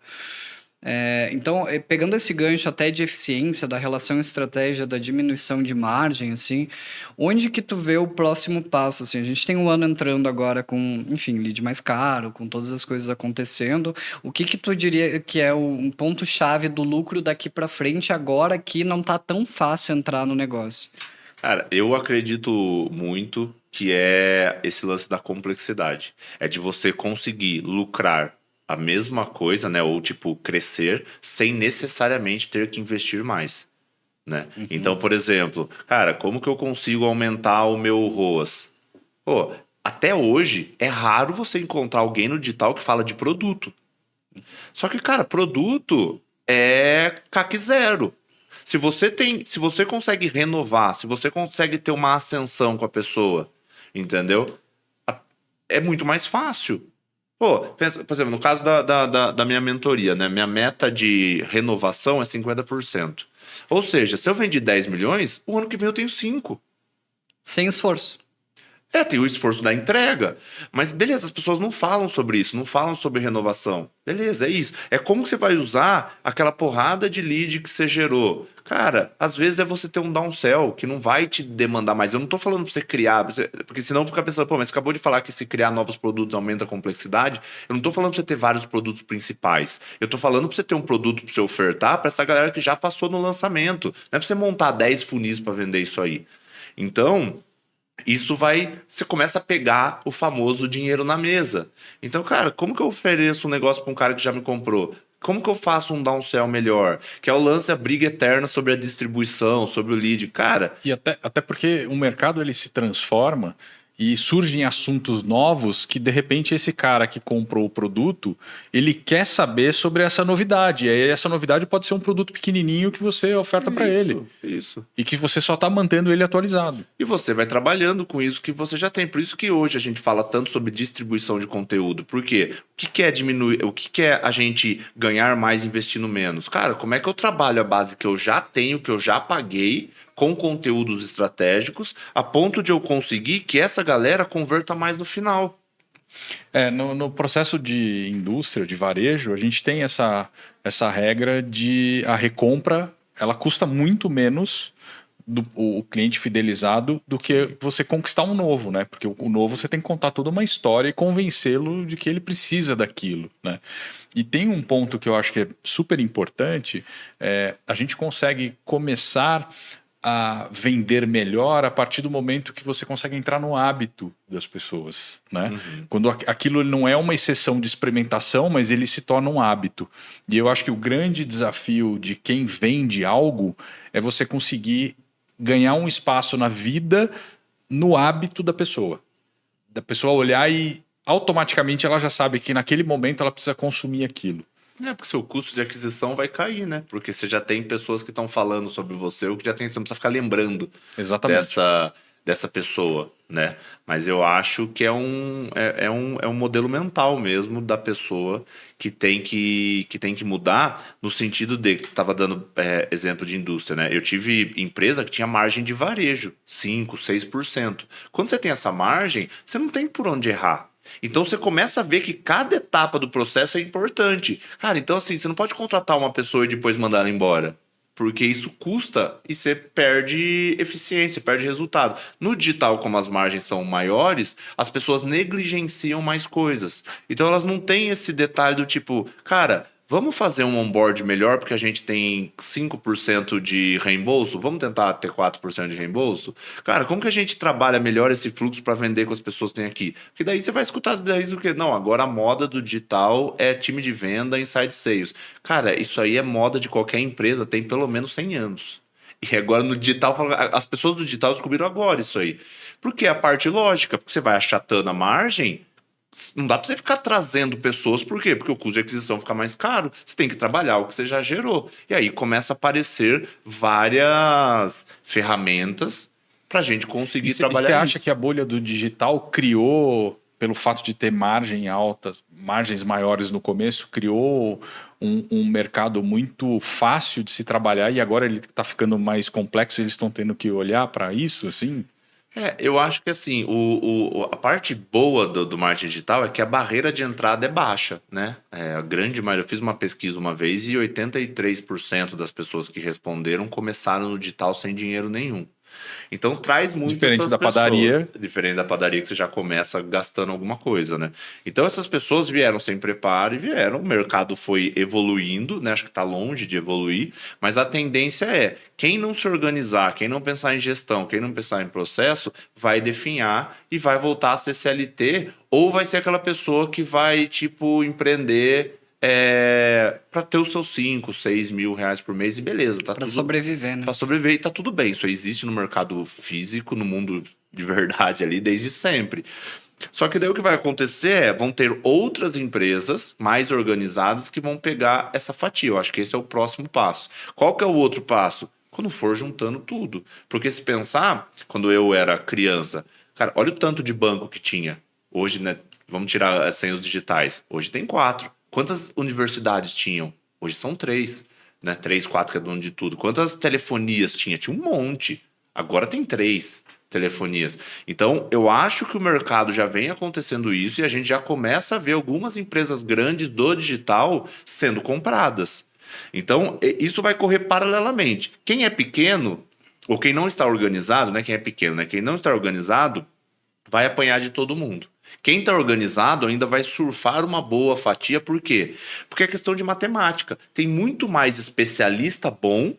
Então, pegando esse gancho até de eficiência, da relação estratégia, da diminuição de margem, assim, onde que tu vê o próximo passo? Assim, a gente tem um ano entrando agora com, enfim, lead mais caro, com todas as coisas acontecendo. O que que tu diria que é um ponto-chave do lucro daqui para frente agora que não tá tão fácil entrar no negócio? Cara, eu acredito muito que é esse lance da complexidade. É de você conseguir lucrar a mesma coisa, né? Ou, tipo, crescer sem necessariamente ter que investir mais, né? Então, por exemplo, cara, como que eu consigo aumentar o meu ROAS? Pô, até hoje é raro você encontrar alguém no digital que fala de produto. Só que, cara, produto é CAC zero. Se você consegue renovar, se você consegue ter uma ascensão com a pessoa, entendeu? É muito mais fácil. Pô, pensa, por exemplo, no caso da minha mentoria, né? Minha meta de renovação é 50%. Ou seja, se eu vendi 10 milhões, o ano que vem eu tenho 5. Sem esforço. Tem o esforço da entrega. Mas beleza, as pessoas não falam sobre isso, não falam sobre renovação. Beleza, é isso. É como que você vai usar aquela porrada de lead que você gerou. Cara, às vezes é você ter um downsell que não vai te demandar mais. Eu não tô falando pra você criar, porque senão fica pensando, pô, mas você acabou de falar que se criar novos produtos aumenta a complexidade. Eu não tô falando pra você ter vários produtos principais. Eu tô falando pra você ter um produto pra você ofertar pra essa galera que já passou no lançamento. Não é pra você montar 10 funis pra vender isso aí. Então, isso vai... Você começa a pegar o famoso dinheiro na mesa. Então, cara, como que eu ofereço um negócio para um cara que já me comprou? Como que eu faço um downsell melhor? Que é o lance, a briga eterna sobre a distribuição, sobre o lead. Cara, E até porque o mercado ele se transforma e surgem assuntos novos que, de repente, esse cara que comprou o produto, ele quer saber sobre essa novidade. E aí essa novidade pode ser um produto pequenininho que você oferta para ele. Isso. E que você só está mantendo ele atualizado. E você vai trabalhando com isso que você já tem. Por isso que hoje a gente fala tanto sobre distribuição de conteúdo. Por quê? O que é diminuir? O que é a gente ganhar mais investindo menos? Cara, como é que eu trabalho a base que eu já tenho, que eu já paguei, com conteúdos estratégicos, a ponto de eu conseguir que essa galera converta mais no final? No processo de indústria, de varejo, a gente tem essa regra de a recompra, ela custa muito menos o cliente fidelizado do que você conquistar um novo, né? Porque o novo você tem que contar toda uma história e convencê-lo de que ele precisa daquilo, né? E tem um ponto que eu acho que é super importante, a gente consegue começar a vender melhor a partir do momento que você consegue entrar no hábito das pessoas, né? Quando aquilo não é uma exceção de experimentação, mas ele se torna um hábito. E eu acho que o grande desafio de quem vende algo é você conseguir ganhar um espaço na vida no hábito da pessoa. Da pessoa olhar e automaticamente ela já sabe que naquele momento ela precisa consumir aquilo. Porque seu custo de aquisição vai cair, né? Porque você já tem pessoas que estão falando sobre você, ou que já tem, você não precisa ficar lembrando Exatamente. dessa pessoa, né? Mas eu acho que é um modelo mental mesmo da pessoa que tem que mudar no sentido de que tu estava dando exemplo de indústria, né? Eu tive empresa que tinha margem de varejo, 5, 6%. Quando você tem essa margem, você não tem por onde errar. Então você começa a ver que cada etapa do processo é importante. Cara, então assim, você não pode contratar uma pessoa e depois mandar ela embora. Porque isso custa e você perde eficiência, perde resultado. No digital, como as margens são maiores, as pessoas negligenciam mais coisas. Então elas não têm esse detalhe do tipo, cara, vamos fazer um onboard melhor porque a gente tem 5% de reembolso? Vamos tentar ter 4% de reembolso? Cara, como que a gente trabalha melhor esse fluxo para vender com as pessoas que tem aqui? Porque daí você vai escutar as ideias do que? Não, agora a moda do digital é time de venda, inside sales. Cara, isso aí é moda de qualquer empresa, tem pelo menos 100 anos. E agora no digital, as pessoas do digital descobriram agora isso aí. Porque é a parte lógica, porque você vai achatando a margem, não dá para você ficar trazendo pessoas, por quê? Porque o custo de aquisição fica mais caro, você tem que trabalhar o que você já gerou. E aí começa a aparecer várias ferramentas para a gente conseguir trabalhar. E você isso. acha que a bolha do digital criou, pelo fato de ter margem alta, margens maiores no começo, criou um mercado muito fácil de se trabalhar e agora ele está ficando mais complexo e eles estão tendo que olhar para isso, assim? Eu acho que assim, a parte boa do marketing digital é que a barreira de entrada é baixa, né? A grande maioria, eu fiz uma pesquisa uma vez e 83% das pessoas que responderam começaram no digital sem dinheiro nenhum. Então traz muito Diferente essas da pessoas. padaria. Diferente da padaria que você já começa gastando alguma coisa, né? Então essas pessoas vieram sem preparo e vieram, o mercado foi evoluindo, né? Acho que está longe de evoluir, mas a tendência é, quem não se organizar, quem não pensar em gestão, quem não pensar em processo, vai definhar e vai voltar a ser CLT, ou vai ser aquela pessoa que vai, tipo, empreender para ter os seus 5, 6 mil reais por mês e beleza. Tá Pra tudo, sobreviver, né? para sobreviver e tá tudo bem. Isso existe no mercado físico, no mundo de verdade ali, desde sempre. Só que daí o que vai acontecer vão ter outras empresas mais organizadas que vão pegar essa fatia. Eu acho que esse é o próximo passo. Qual que é o outro passo? Quando for juntando tudo. Porque se pensar, quando eu era criança, cara, olha o tanto de banco que tinha. Hoje, né, vamos tirar sem os digitais. Hoje tem 4. Quantas universidades tinham? Hoje são 3. Né? 3, 4 que é dono de tudo. Quantas telefonias tinha? Tinha um monte. Agora tem 3 telefonias. Então, eu acho que o mercado já vem acontecendo isso e a gente já começa a ver algumas empresas grandes do digital sendo compradas. Então, isso vai correr paralelamente. Quem é pequeno, ou quem não está organizado, né? Quem é pequeno, né? Quem não está organizado, vai apanhar de todo mundo. Quem está organizado ainda vai surfar uma boa fatia, por quê? Porque é questão de matemática. Tem muito mais especialista bom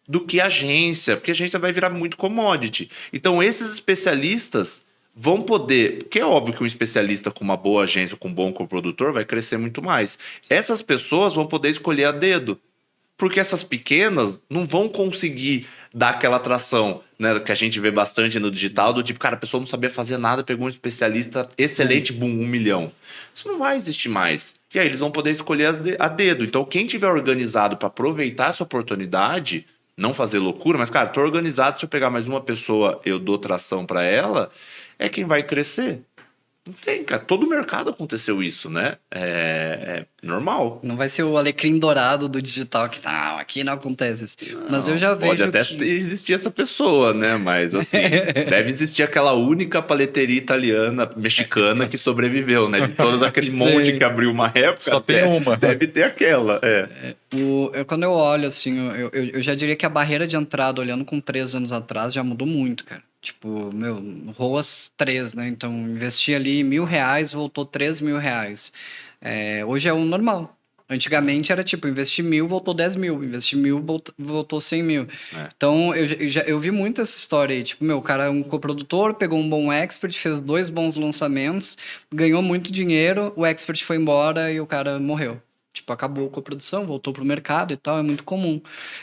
do que agência, porque a agência vai virar muito commodity. Então, esses especialistas vão poder... Porque é óbvio que um especialista com uma boa agência, com um bom coprodutor, vai crescer muito mais. Essas pessoas vão poder escolher a dedo, porque essas pequenas não vão conseguir dar aquela atração, né, que a gente vê bastante no digital, do tipo, cara, a pessoa não sabia fazer nada, pegou um especialista excelente, boom, 1 milhão. Isso não vai existir mais. E aí eles vão poder escolher a dedo. Então, quem tiver organizado para aproveitar essa oportunidade, não fazer loucura, mas, cara, tô organizado, se eu pegar mais uma pessoa, eu dou tração para ela, é quem vai crescer. Não tem, cara. Todo o mercado aconteceu isso, né? É normal. Não vai ser o alecrim dourado do digital, que não, aqui não acontece isso. Mas eu já vejo Pode até que... existir essa pessoa, né? Mas, assim, deve existir aquela única paleteria italiana, mexicana, que sobreviveu, né? De todos aquele monte que abriu uma época, Só tem uma. Deve ter aquela, Quando eu olho, assim, eu já diria que a barreira de entrada, olhando com 3 anos atrás, já mudou muito, cara. Tipo, meu, ROAS 3, né? Então, investi ali R$1.000, voltou R$3.000. Hoje é o normal. Antigamente era tipo, investi 1.000, voltou 10 mil. Investi 1.000, voltou 100 mil. Então, eu vi muito essa história aí. Tipo, meu, o cara é um coprodutor, pegou um bom expert, fez 2 bons lançamentos, ganhou muito dinheiro, o expert foi embora e o cara morreu. Tipo, acabou com a produção, voltou para o mercado e tal, é muito comum.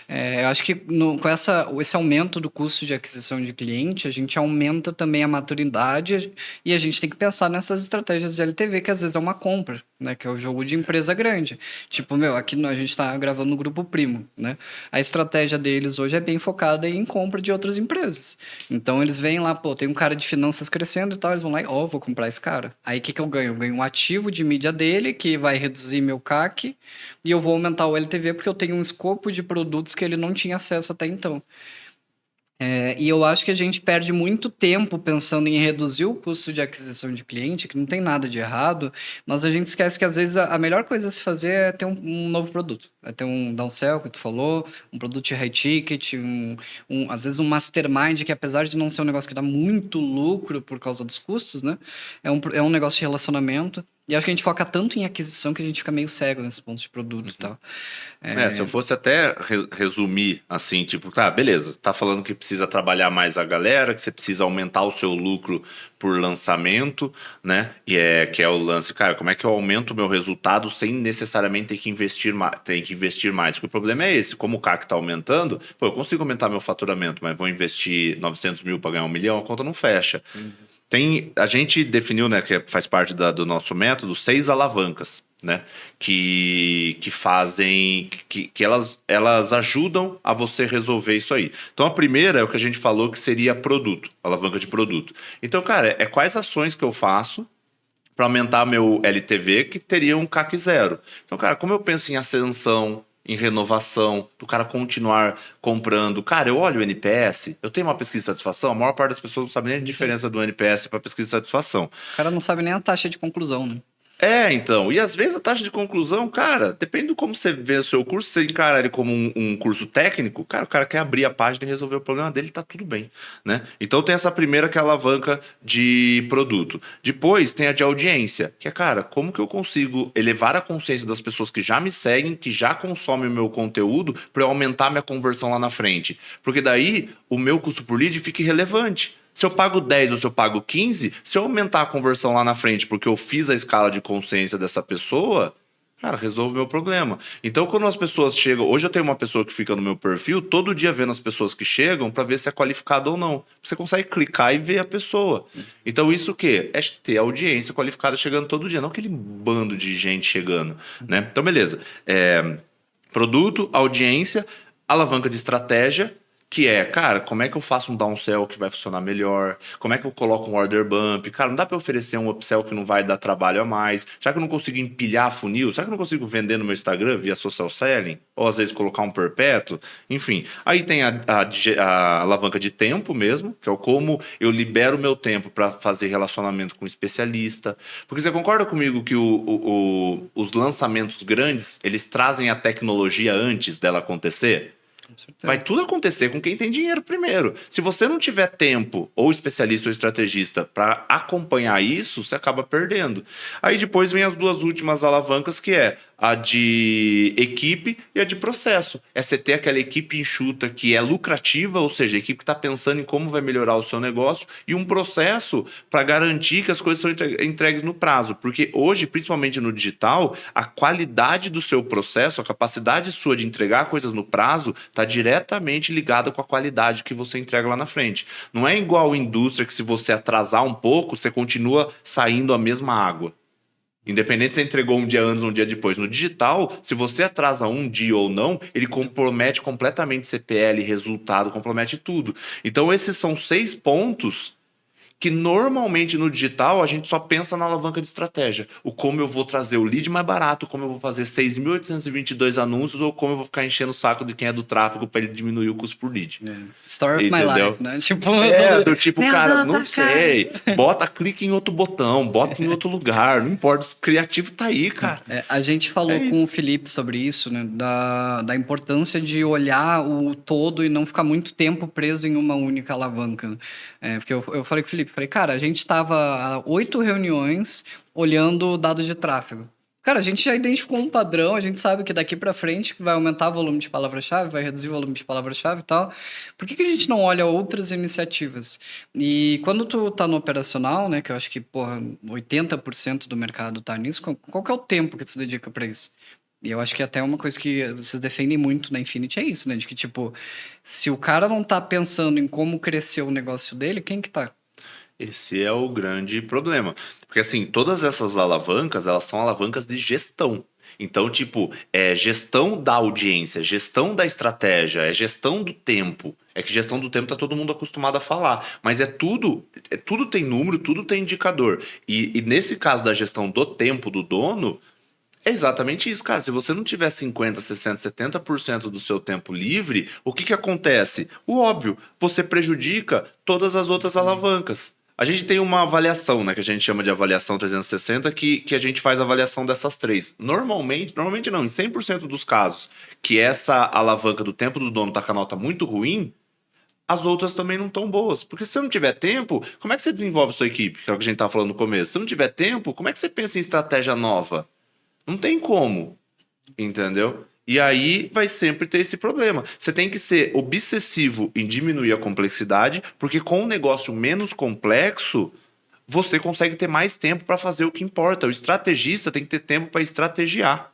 Eu acho que com esse aumento do custo de aquisição de cliente, a gente aumenta também a maturidade e a gente tem que pensar nessas estratégias de LTV, que às vezes é uma compra, né? Que é o jogo de empresa grande. Tipo, aqui a gente está gravando no Grupo Primo, né? A estratégia deles hoje é bem focada em compra de outras empresas. Então, eles vêm lá, pô, tem um cara de finanças crescendo e tal, eles vão lá e, vou comprar esse cara. Aí, o que eu ganho? Eu ganho um ativo de mídia dele, que vai reduzir meu CAC, e eu vou aumentar o LTV porque eu tenho um escopo de produtos que ele não tinha acesso até então. E eu acho que a gente perde muito tempo pensando em reduzir o custo de aquisição de cliente, que não tem nada de errado, mas a gente esquece que às vezes a melhor coisa a se fazer é ter um novo produto. É ter um downsell, que tu falou, um produto de high ticket, às vezes um mastermind, que apesar de não ser um negócio que dá muito lucro por causa dos custos, né? É um negócio de relacionamento. E acho que a gente foca tanto em aquisição que a gente fica meio cego nesse ponto de produto e tal. Se eu fosse até resumir assim, tipo, tá, beleza, tá falando que precisa trabalhar mais a galera, que você precisa aumentar o seu lucro por lançamento, né? Que é o lance, cara, como é que eu aumento o meu resultado sem necessariamente ter que investir mais? Porque o problema é esse, como o CAC tá aumentando, pô, eu consigo aumentar meu faturamento, mas vou investir 900 mil para ganhar 1 milhão, a conta não fecha. A gente definiu, né, que faz parte do nosso método, 6 alavancas, né, que fazem, que elas ajudam a você resolver isso aí. Então, a primeira é o que a gente falou que seria produto, alavanca de produto. Então, cara, quais ações que eu faço para aumentar meu LTV que teria um CAC zero. Então, cara, como eu penso em ascensão, em renovação, do cara continuar comprando. Cara, eu olho o NPS, eu tenho uma pesquisa de satisfação, a maior parte das pessoas não sabe nem a diferença do NPS para pesquisa de satisfação. O cara não sabe nem a taxa de conclusão, né? Então, e às vezes a taxa de conclusão, cara, depende de como você vê o seu curso, você encara ele como um curso técnico, cara, o cara quer abrir a página e resolver o problema dele, tá tudo bem, né? Então tem essa primeira que é a alavanca de produto. Depois tem a de audiência, que é, cara, como que eu consigo elevar a consciência das pessoas que já me seguem, que já consomem o meu conteúdo, para eu aumentar minha conversão lá na frente? Porque daí o meu custo por lead fica irrelevante. Se eu pago 10 ou se eu pago 15, se eu aumentar a conversão lá na frente porque eu fiz a escala de consciência dessa pessoa, cara, resolve o meu problema. Então, quando as pessoas chegam... Hoje eu tenho uma pessoa que fica no meu perfil, todo dia vendo as pessoas que chegam para ver se é qualificado ou não. Você consegue clicar e ver a pessoa. Então, isso o quê? É ter audiência qualificada chegando todo dia, não aquele bando de gente chegando, né? Então, beleza. Produto, audiência, alavanca de estratégia, que é, cara, como é que eu faço um downsell que vai funcionar melhor? Como é que eu coloco um order bump? Cara, não dá para oferecer um upsell que não vai dar trabalho a mais? Será que eu não consigo empilhar funil? Será que eu não consigo vender no meu Instagram via social selling? Ou às vezes colocar um perpétuo? Enfim, aí tem a alavanca de tempo mesmo, que é o como eu libero o meu tempo para fazer relacionamento com um especialista. Porque você concorda comigo que os lançamentos grandes, eles trazem a tecnologia antes dela acontecer? Vai tudo acontecer com quem tem dinheiro primeiro. Se você não tiver tempo, ou especialista ou estrategista, para acompanhar isso, você acaba perdendo. Aí depois vem as duas últimas alavancas, que é a de equipe e a de processo. É você ter aquela equipe enxuta que é lucrativa, ou seja, a equipe que está pensando em como vai melhorar o seu negócio, e um processo para garantir que as coisas são entregues no prazo. Porque hoje, principalmente no digital, a qualidade do seu processo, a capacidade sua de entregar coisas no prazo, está diretamente ligada com a qualidade que você entrega lá na frente. Não é igual a indústria que, se você atrasar um pouco, você continua saindo a mesma água. Independente se você entregou um dia antes ou um dia depois. No digital, se você atrasa um dia ou não, ele compromete completamente CPL, resultado, compromete tudo. Então, esses são 6 pontos que normalmente no digital a gente só pensa na alavanca de estratégia. O como eu vou trazer o lead mais barato, como eu vou fazer 6.822 anúncios, ou como eu vou ficar enchendo o saco de quem é do tráfego para ele diminuir o custo por lead. Story of my life, né? Do tipo, cara, não sei. Bota, clica em outro botão, bota em outro lugar, não importa, o criativo tá aí, cara. A gente falou com o Felipe sobre isso, né? Da importância de olhar o todo e não ficar muito tempo preso em uma única alavanca. Porque eu falei com o Felipe, falei, cara, a gente estava a 8 reuniões olhando dados de tráfego. Cara, a gente já identificou um padrão, a gente sabe que daqui para frente vai aumentar o volume de palavra-chave, vai reduzir o volume de palavra-chave e tal. Por que a gente não olha outras iniciativas? E quando tu tá no operacional, né, que eu acho que, 80% do mercado tá nisso, qual que é o tempo que tu dedica para isso? E eu acho que até uma coisa que vocês defendem muito na Infinity é isso, né? De que, tipo, se o cara não tá pensando em como crescer o negócio dele, quem que tá? Esse é o grande problema. Porque, assim, todas essas alavancas, elas são alavancas de gestão. Então, tipo, é gestão da audiência, gestão da estratégia, é gestão do tempo. É que gestão do tempo tá todo mundo acostumado a falar. Mas tudo tem número, tudo tem indicador. E nesse caso da gestão do tempo do dono, é exatamente isso, cara. Se você não tiver 50, 60, 70% do seu tempo livre, o que acontece? O óbvio, você prejudica todas as outras alavancas. A gente tem uma avaliação, né, que a gente chama de avaliação 360, que a gente faz a avaliação dessas três. Normalmente não, em 100% dos casos, que essa alavanca do tempo do dono tá com a nota muito ruim, as outras também não estão boas. Porque se você não tiver tempo, como é que você desenvolve sua equipe? Que é o que a gente tava falando no começo. Se você não tiver tempo, como é que você pensa em estratégia nova? Não tem como, entendeu? E aí vai sempre ter esse problema. Você tem que ser obsessivo em diminuir a complexidade, porque com um negócio menos complexo, você consegue ter mais tempo para fazer o que importa. O estrategista tem que ter tempo para estrategiar.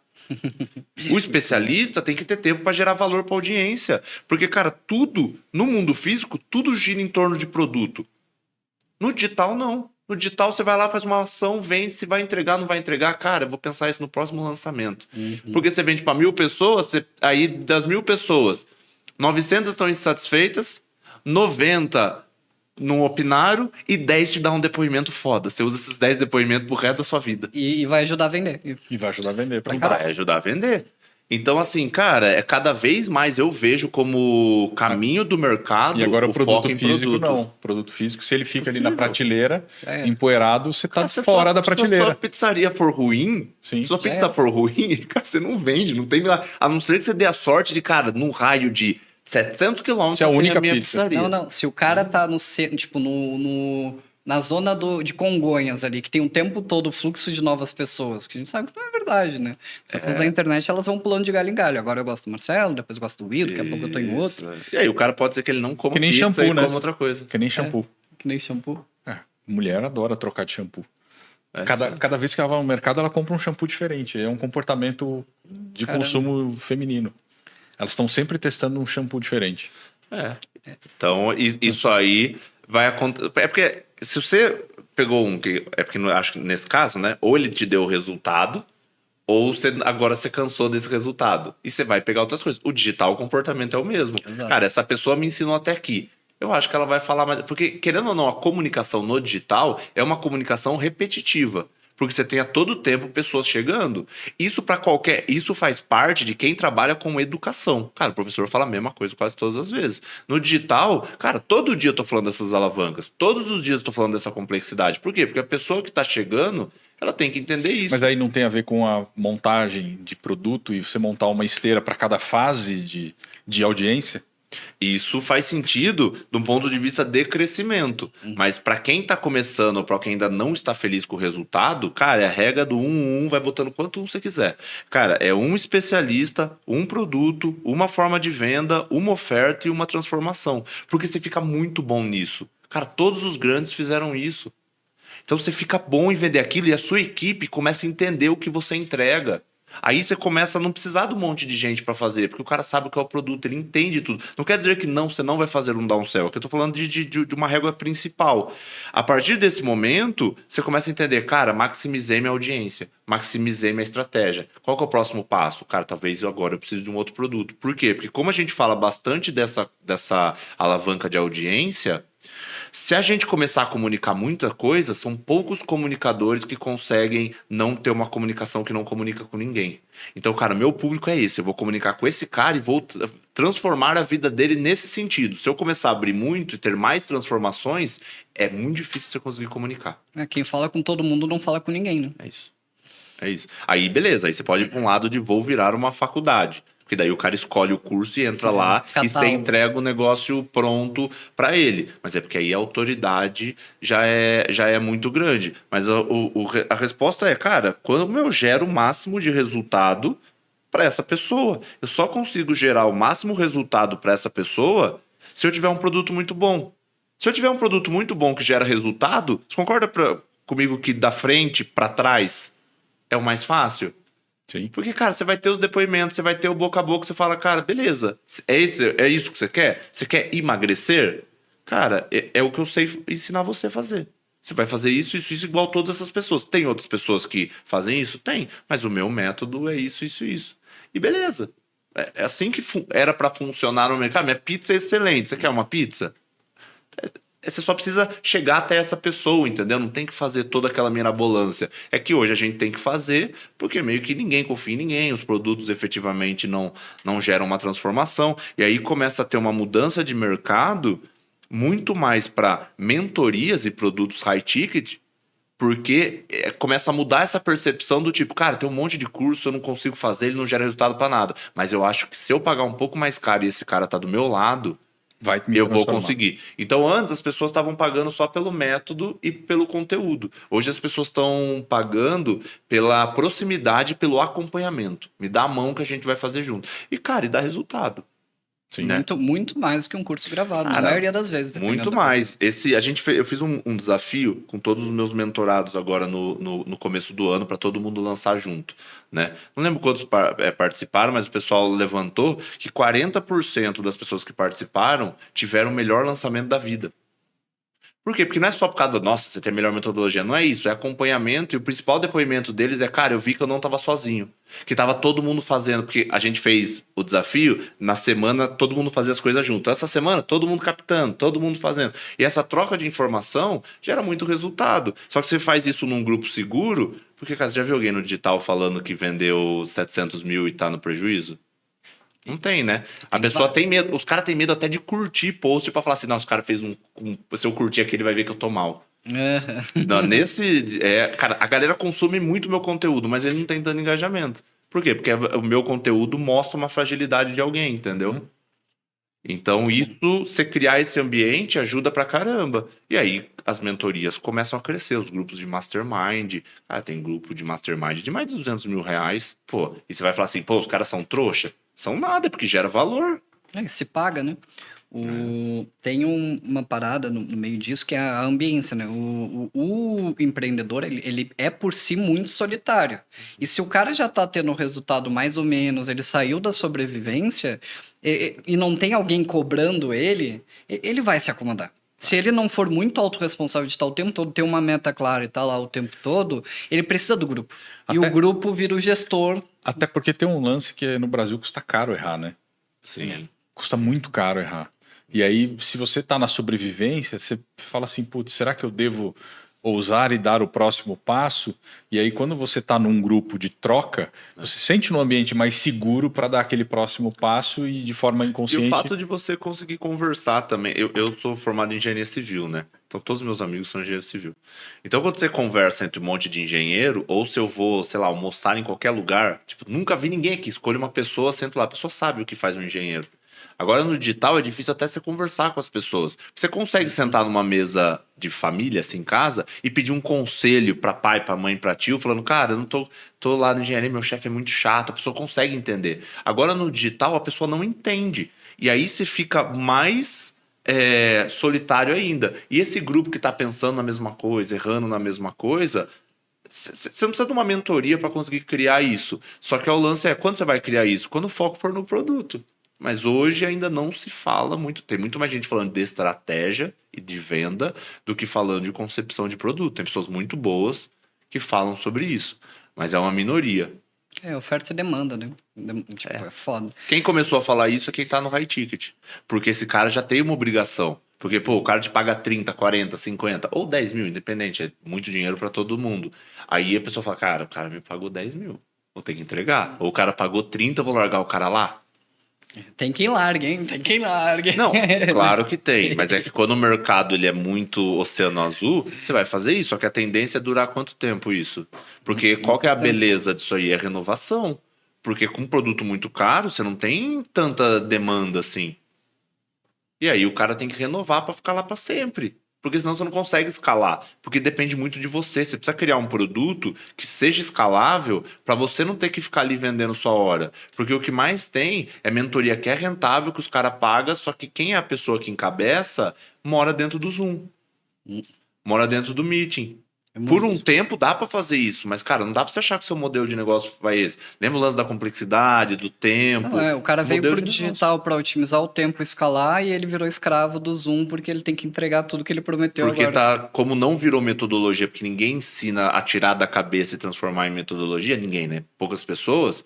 O especialista tem que ter tempo para gerar valor para a audiência. Porque, cara, tudo, no mundo físico, tudo gira em torno de produto. No digital, não. No digital, você vai lá, faz uma ação, vende, se vai entregar, não vai entregar. Cara, eu vou pensar isso no próximo lançamento. Porque você vende para 1.000 pessoas, aí das 1.000 pessoas, 900 estão insatisfeitas, 90 não opinaram e 10 te dão um depoimento foda. Você usa esses 10 depoimentos pro resto da sua vida. E vai ajudar a vender. E vai ajudar a vender pra Caralho. Vai ajudar a vender. Então, assim, cara, cada vez mais eu vejo como caminho do mercado. E agora o produto foco em físico produto. não. Produto físico, se ele fica ali na prateleira, É. empoeirado, você tá Cara, se fora sua- da Se sua prateleira. pizzaria for ruim, Sim. se sua Já pizza é. for ruim, cara, você não vende, não tem milagre. A não ser que você dê a sorte de, cara, num raio de 700 quilômetros, Se é a eu tenho única a minha pizza. pizzaria. Não. Se o cara tá tipo, na zona de Congonhas ali, que tem o tempo todo o fluxo de novas pessoas, que a gente sabe que não é verdade, né? As pessoas da internet, elas vão pulando de galho em galho. Agora eu gosto do Marcelo, depois eu gosto do Will, daqui a pouco eu tô em outro. Isso, é. E aí o cara pode ser que ele não coma Que nem pizza shampoo, e né? coma outra coisa. Que nem shampoo. Que nem shampoo. É, mulher adora trocar de shampoo. É, Cada vez que ela vai no mercado, ela compra um shampoo diferente. É um comportamento de Caramba. consumo feminino. Elas estão sempre testando um shampoo diferente. É. Então, isso aí vai acontecer. É porque se você pegou um que. É porque acho que nesse caso, né? Ou ele te deu o resultado, ou agora você cansou desse resultado. E você vai pegar outras coisas. O digital, o comportamento é o mesmo. Exato. Cara, essa pessoa me ensinou até aqui. Eu acho que ela vai falar mais. Porque, querendo ou não, a comunicação no digital é uma comunicação repetitiva. Porque você tem a todo tempo pessoas chegando. Isso faz parte de quem trabalha com educação. Cara, o professor fala a mesma coisa quase todas as vezes. No digital, cara, todo dia eu tô falando dessas alavancas. Todos os dias eu tô falando dessa complexidade. Por quê? Porque a pessoa que tá chegando, ela tem que entender isso. Mas aí não tem a ver com a montagem de produto e você montar uma esteira para cada fase de audiência? Isso faz sentido de um ponto de vista de crescimento. Mas para quem tá começando ou para quem ainda não está feliz com o resultado, cara, é a regra do 1, vai botando quanto você quiser. Cara, é um especialista, um produto, uma forma de venda, uma oferta e uma transformação. Porque você fica muito bom nisso. Cara, todos os grandes fizeram isso. Então você fica bom em vender aquilo e a sua equipe começa a entender o que você entrega. Aí você começa a não precisar de um monte de gente para fazer, porque o cara sabe o que é o produto, ele entende tudo. Não quer dizer que você não vai fazer um downsell, aqui eu tô falando de uma regra principal. A partir desse momento, você começa a entender, cara, maximizei minha audiência, maximizei minha estratégia. Qual que é o próximo passo? Cara, talvez agora eu preciso de um outro produto. Por quê? Porque como a gente fala bastante dessa alavanca de audiência, se a gente começar a comunicar muita coisa, são poucos comunicadores que conseguem não ter uma comunicação que não comunica com ninguém. Então, cara, meu público é esse. Eu vou comunicar com esse cara e vou transformar a vida dele nesse sentido. Se eu começar a abrir muito e ter mais transformações, é muito difícil você conseguir comunicar. Quem fala com todo mundo não fala com ninguém, né? É isso. É isso. Aí, beleza. Aí você pode ir para um lado de vou virar uma faculdade. Porque daí o cara escolhe o curso e entra lá e você entrega o negócio pronto para ele. Mas é porque aí a autoridade já é muito grande. Mas a resposta é, cara, quando eu gero o máximo de resultado para essa pessoa. Eu só consigo gerar o máximo resultado para essa pessoa se eu tiver um produto muito bom. Se eu tiver um produto muito bom que gera resultado, você concorda comigo que da frente para trás é o mais fácil? Sim. Porque, cara, você vai ter os depoimentos, você vai ter o boca a boca, você fala, cara, beleza, é isso que você quer? Você quer emagrecer? Cara, é o que eu sei ensinar você a fazer. Você vai fazer isso igual todas essas pessoas. Tem outras pessoas que fazem isso? Tem. Mas o meu método é isso. E beleza. É assim que era para funcionar no mercado. Minha pizza é excelente. Você quer uma pizza? Você só precisa chegar até essa pessoa, entendeu? Não tem que fazer toda aquela mirabolância. É que hoje a gente tem que fazer, porque meio que ninguém confia em ninguém, os produtos efetivamente não geram uma transformação. E aí começa a ter uma mudança de mercado muito mais para mentorias e produtos high ticket, porque começa a mudar essa percepção do tipo, cara, tem um monte de curso, eu não consigo fazer, ele não gera resultado para nada. Mas eu acho que se eu pagar um pouco mais caro e esse cara tá do meu lado, eu vou conseguir. Então, antes as pessoas estavam pagando só pelo método e pelo conteúdo. Hoje as pessoas estão pagando pela proximidade, pelo acompanhamento. Me dá a mão que a gente vai fazer junto. E, cara, e dá resultado. Sim. Né? Muito mais do que um curso gravado, Cara, na maioria das vezes. Muito mais. Eu fiz um desafio com todos os meus mentorados agora no começo do ano para todo mundo lançar junto. Né? Não lembro quantos participaram, mas o pessoal levantou que 40% das pessoas que participaram tiveram o melhor lançamento da vida. Por quê? Porque não é só por causa do, nossa, você tem a melhor metodologia. Não é isso, é acompanhamento. E o principal depoimento deles é, cara, eu vi que eu não estava sozinho. Que estava todo mundo fazendo. Porque a gente fez o desafio, na semana todo mundo fazia as coisas junto. Essa semana, todo mundo captando, todo mundo fazendo. E essa troca de informação gera muito resultado. Só que você faz isso num grupo seguro, porque, cara, você já viu alguém no digital falando que vendeu 700 mil e tá no prejuízo? Não tem, né? A pessoa tem medo. Os caras têm medo até de curtir post pra falar assim, não, os caras fez se eu curtir aqui, ele vai ver que eu tô mal. Não, cara, a galera consome muito meu conteúdo, mas ele não tem tanto engajamento. Por quê? Porque o meu conteúdo mostra uma fragilidade de alguém, entendeu? Então, você criar esse ambiente ajuda pra caramba. E aí, as mentorias começam a crescer, os grupos de mastermind. Cara, tem grupo de mastermind de mais de 200 mil reais. Pô, e você vai falar assim, pô, os caras são trouxa? São nada, porque gera valor. Se paga, né? Tem uma parada no meio disso que é a ambiência, né? O empreendedor, ele é por si muito solitário. E se o cara já tá tendo resultado mais ou menos, ele saiu da sobrevivência e não tem alguém cobrando ele vai se acomodar. Se ele não for muito autorresponsável de estar o tempo todo, ter uma meta clara e estar lá o tempo todo, ele precisa do grupo. E o grupo vira o gestor. Até porque tem um lance que no Brasil custa caro errar, né? Sim. Custa muito caro errar. E aí, se você tá na sobrevivência, você fala assim, putz, será que eu devo ousar e dar o próximo passo? E aí, quando você tá num grupo de troca, você se sente num ambiente mais seguro para dar aquele próximo passo e de forma inconsciente... E o fato de você conseguir conversar também... Eu sou formado em engenharia civil, né? Então, todos os meus amigos são engenheiros civil. Então, quando você conversa entre um monte de engenheiro, ou se eu vou, sei lá, almoçar em qualquer lugar, tipo, nunca vi ninguém aqui, escolho uma pessoa, sento lá, a pessoa sabe o que faz um engenheiro. Agora, no digital, é difícil até você conversar com as pessoas. Você consegue sentar numa mesa de família, assim, em casa, e pedir um conselho para pai, para mãe, para tio, falando, cara, eu não tô lá na engenharia, meu chefe é muito chato, a pessoa consegue entender. Agora, no digital, a pessoa não entende. E aí você fica mais solitário ainda. E esse grupo que tá pensando na mesma coisa, errando na mesma coisa... Você não precisa de uma mentoria para conseguir criar isso. Só que o lance quando você vai criar isso? Quando o foco for no produto. Mas hoje ainda não se fala muito. Tem muito mais gente falando de estratégia e de venda do que falando de concepção de produto. Tem pessoas muito boas que falam sobre isso. Mas é uma minoria. Oferta e demanda, né? É foda. Quem começou a falar isso é quem tá no high ticket. Porque esse cara já tem uma obrigação. Porque, pô, o cara te paga 30, 40, 50 ou 10 mil, independente. É muito dinheiro para todo mundo. Aí a pessoa fala, cara, o cara me pagou 10 mil. Vou ter que entregar. Ou o cara pagou 30, vou largar o cara lá. Tem quem largue, hein? Tem quem largue. Não, claro que tem. Mas é que quando o mercado ele é muito oceano azul, você vai fazer isso. Só que a tendência é durar quanto tempo isso? Porque qual que é a beleza disso aí? É renovação. Porque com um produto muito caro, você não tem tanta demanda assim. E aí o cara tem que renovar para ficar lá para sempre. Porque senão você não consegue escalar. Porque depende muito de você. Você precisa criar um produto que seja escalável para você não ter que ficar ali vendendo sua hora. Porque o que mais tem é mentoria que é rentável, que os caras pagam, só que quem é a pessoa que encabeça mora dentro do Zoom. Mora dentro do Meeting. Por um tempo dá para fazer isso, mas, cara, não dá para você achar que o seu modelo de negócio vai esse. Lembra o lance da complexidade, do tempo? Não, o cara veio modelo pro de digital para otimizar o tempo, escalar, e ele virou escravo do Zoom porque ele tem que entregar tudo que ele prometeu Porque agora. como não virou metodologia, porque ninguém ensina a tirar da cabeça e transformar em metodologia, ninguém, né? Poucas pessoas.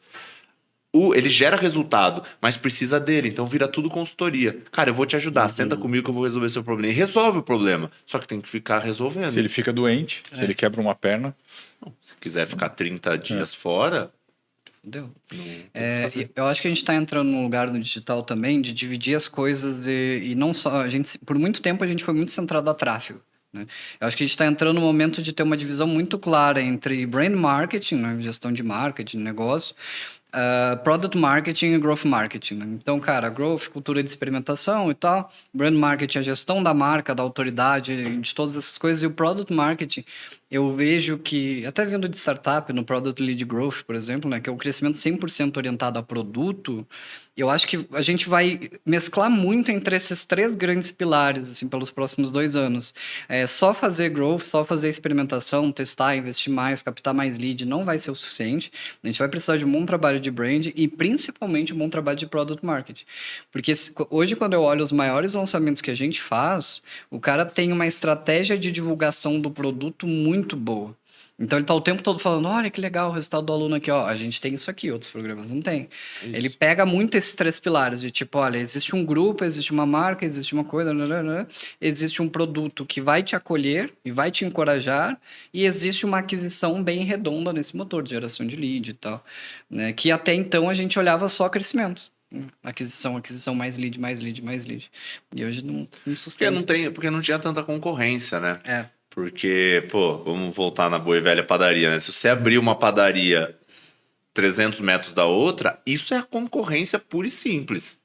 Ele gera resultado, mas precisa dele, então vira tudo consultoria. Cara, eu vou te ajudar, senta comigo que eu vou resolver seu problema. E resolve o problema, só que tem que ficar resolvendo. Se ele fica doente, se ele quebra uma perna, Se quiser ficar 30 dias fora, Entendeu? não tem o que fazer. Eu acho que a gente está entrando num lugar no digital também de dividir as coisas e não só. Por muito tempo a gente foi muito centrado a tráfego. Né? Eu acho que a gente está entrando no momento de ter uma divisão muito clara entre brand marketing, né? Gestão de marketing, negócio, product marketing e growth marketing. Né? Então, cara, growth, cultura de experimentação e tal, brand marketing, a gestão da marca, da autoridade, de todas essas coisas, e o product marketing, eu vejo que, até vindo de startup, no Product Lead Growth, por exemplo, né, que é um crescimento 100% orientado a produto, eu acho que a gente vai mesclar muito entre esses 3 grandes pilares, assim, pelos próximos 2 anos. Só fazer growth, só fazer experimentação, testar, investir mais, captar mais lead, não vai ser o suficiente. A gente vai precisar de um bom trabalho de brand e, principalmente, um bom trabalho de product marketing. Porque hoje, quando eu olho os maiores lançamentos que a gente faz, o cara tem uma estratégia de divulgação do produto muito boa. Então, ele está o tempo todo falando, olha que legal o resultado do aluno aqui, ó, a gente tem isso aqui, outros programas não tem. Isso. Ele pega muito esses 3 pilares, de tipo, olha, existe um grupo, existe uma marca, existe uma coisa, existe um produto que vai te acolher e vai te encorajar, e existe uma aquisição bem redonda nesse motor de geração de lead e tal, né? Que até então a gente olhava só crescimento. Aquisição, mais lead, mais lead, mais lead. E hoje não sustenta. Porque não tinha tanta concorrência, né? É. Porque, pô, vamos voltar na boa e velha padaria, né? Se você abrir uma padaria 300 metros da outra, isso é a concorrência pura e simples,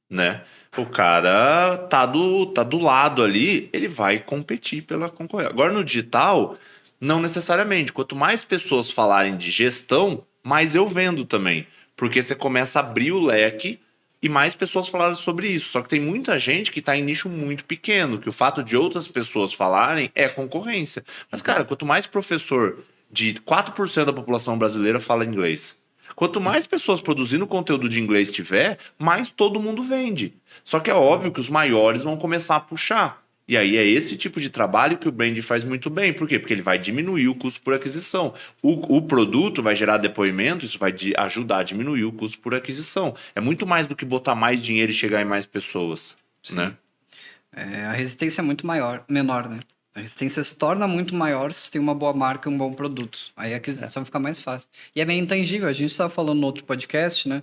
né? O cara tá do lado ali, ele vai competir pela concorrência. Agora, no digital, não necessariamente. Quanto mais pessoas falarem de gestão, mais eu vendo também. Porque você começa a abrir o leque e mais pessoas falaram sobre isso. Só que tem muita gente que está em nicho muito pequeno, que o fato de outras pessoas falarem é concorrência. Mas, cara, quanto mais professor de 4% da população brasileira fala inglês, quanto mais pessoas produzindo conteúdo de inglês tiver, mais todo mundo vende. Só que é óbvio que os maiores vão começar a puxar. E aí é esse tipo de trabalho que o brand faz muito bem. Por quê? Porque ele vai diminuir o custo por aquisição. O produto vai gerar depoimento, isso vai ajudar a diminuir o custo por aquisição. É muito mais do que botar mais dinheiro e chegar em mais pessoas. Né? A resistência é muito menor, né? A resistência se torna muito maior se tem uma boa marca e um bom produto. Aí a aquisição fica mais fácil. E é meio intangível. A gente estava falando no outro podcast, né?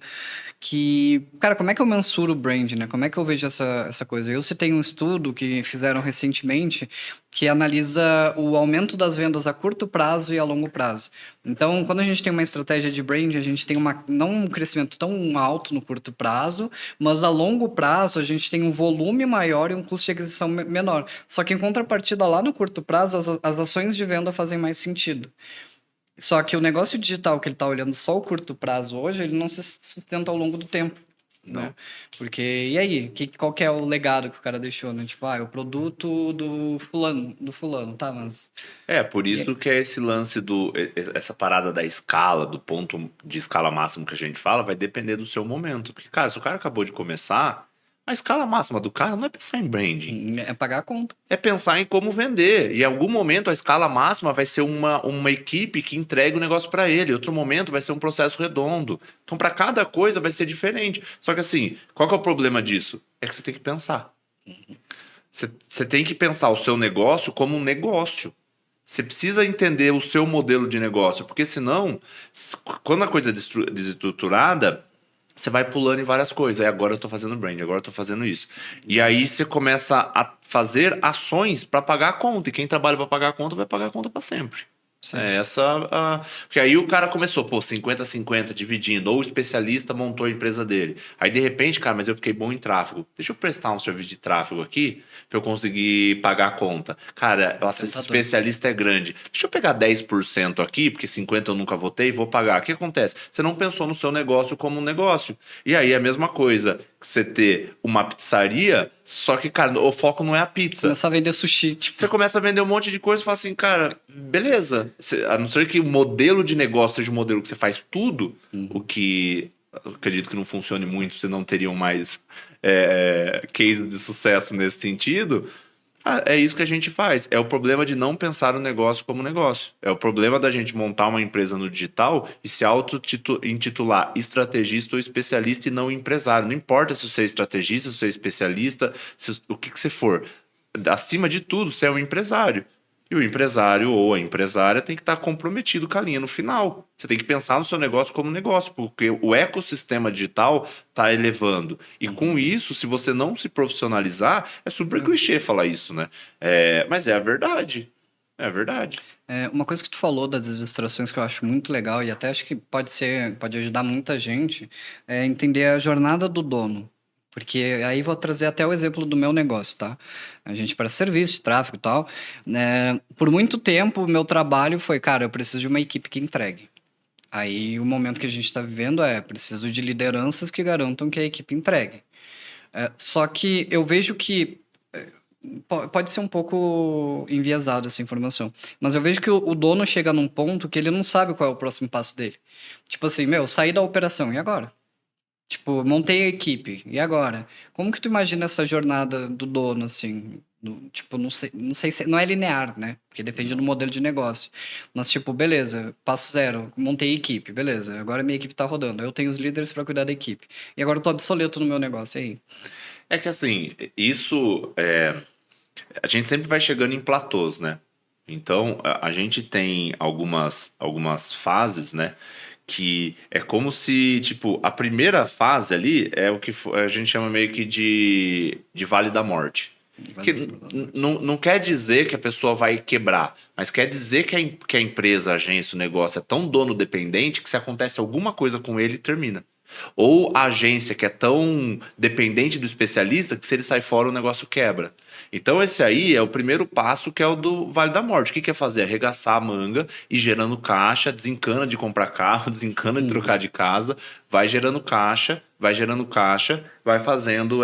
Que, cara, como é que eu mensuro o brand, né? Como é que eu vejo essa coisa? Eu citei um estudo que fizeram recentemente que analisa o aumento das vendas a curto prazo e a longo prazo. Então, quando a gente tem uma estratégia de brand, a gente tem não um crescimento tão alto no curto prazo, mas a longo prazo a gente tem um volume maior e um custo de aquisição menor. Só que em contrapartida, lá no curto prazo, as ações de venda fazem mais sentido. Só que o negócio digital que ele está olhando só o curto prazo hoje, ele não se sustenta ao longo do tempo. Né? Porque, e aí? Qual que é o legado que o cara deixou, né? Tipo, é o produto do fulano, tá? Mas... por isso que é esse lance essa parada da escala, do ponto de escala máximo que a gente fala, vai depender do seu momento. Porque, cara, se o cara acabou de começar, a escala máxima do cara não é pensar em branding. É pagar a conta. É pensar em como vender. E em algum momento a escala máxima vai ser uma equipe que entregue o negócio para ele. Em outro momento vai ser um processo redondo. Então, para cada coisa vai ser diferente. Só que assim, qual que é o problema disso? É que você tem que pensar. Você tem que pensar o seu negócio como um negócio. Você precisa entender o seu modelo de negócio. Porque senão, quando a coisa é desestruturada, você vai pulando em várias coisas. Aí agora eu tô fazendo brand, agora eu tô fazendo isso. E aí você começa a fazer ações para pagar a conta. E quem trabalha para pagar a conta vai pagar a conta para sempre. Sim. É essa. Porque aí o cara começou, 50-50 dividindo, ou o especialista montou a empresa dele. Aí de repente, cara, mas eu fiquei bom em tráfego. Deixa eu prestar um serviço de tráfego aqui pra eu conseguir pagar a conta. Cara, nossa, esse Tentador. especialista é grande. Deixa eu pegar 10% aqui, porque 50% eu nunca votei, vou pagar. O que acontece? Você não pensou no seu negócio como um negócio. E aí é a mesma coisa que você ter uma pizzaria, só que, cara, o foco não é a pizza. Começar a vender sushi, tipo. Você começa a vender um monte de coisa e fala assim, cara, beleza. A não ser que o modelo de negócio seja um modelo que você faz tudo, o que eu acredito que não funcione muito, você não teriam mais case de sucesso nesse sentido. É isso que a gente faz. É o problema de não pensar o negócio como negócio. É o problema da gente montar uma empresa no digital e se auto-intitular estrategista ou especialista e não empresário. Não importa se você é estrategista, se você é especialista, o que você for. Acima de tudo, você é um empresário. E o empresário ou a empresária tem que estar comprometido com a linha no final. Você tem que pensar no seu negócio como negócio, porque o ecossistema digital está elevando. E com isso, se você não se profissionalizar, é super clichê falar isso, né? Mas é a verdade. É a verdade. Uma coisa que tu falou das distrações que eu acho muito legal e até acho que pode ajudar muita gente é entender a jornada do dono. Porque aí vou trazer até o exemplo do meu negócio, tá? A gente presta serviço de tráfego e tal. Né? Por muito tempo, o meu trabalho foi, cara, eu preciso de uma equipe que entregue. Aí o momento que a gente está vivendo preciso de lideranças que garantam que a equipe entregue. Só que eu vejo que pode ser um pouco enviesado essa informação, mas eu vejo que o dono chega num ponto que ele não sabe qual é o próximo passo dele. Tipo assim, saí da operação, e agora? Tipo, montei a equipe, e agora? Como que tu imagina essa jornada do dono, assim? Tipo, não sei se... Não é linear, né? Porque depende do modelo de negócio. Mas, tipo, beleza, passo zero, montei a equipe, beleza. Agora minha equipe tá rodando, eu tenho os líderes para cuidar da equipe. E agora eu tô obsoleto no meu negócio, e aí? É que assim, a gente sempre vai chegando em platôs, né? Então, a gente tem algumas fases, né? Que é como se, tipo, a primeira fase ali é o que a gente chama meio que de Vale da Morte. Que não quer dizer que a pessoa vai quebrar, mas quer dizer que a empresa, a agência, o negócio é tão dono dependente que se acontece alguma coisa com ele, termina. Ou a agência que é tão dependente do especialista que se ele sai fora o negócio quebra. Então esse aí é o primeiro passo que é o do Vale da Morte. O que é fazer? Arregaçar a manga e gerando caixa, desencana de comprar carro, desencana de trocar de casa, vai gerando caixa, vai fazendo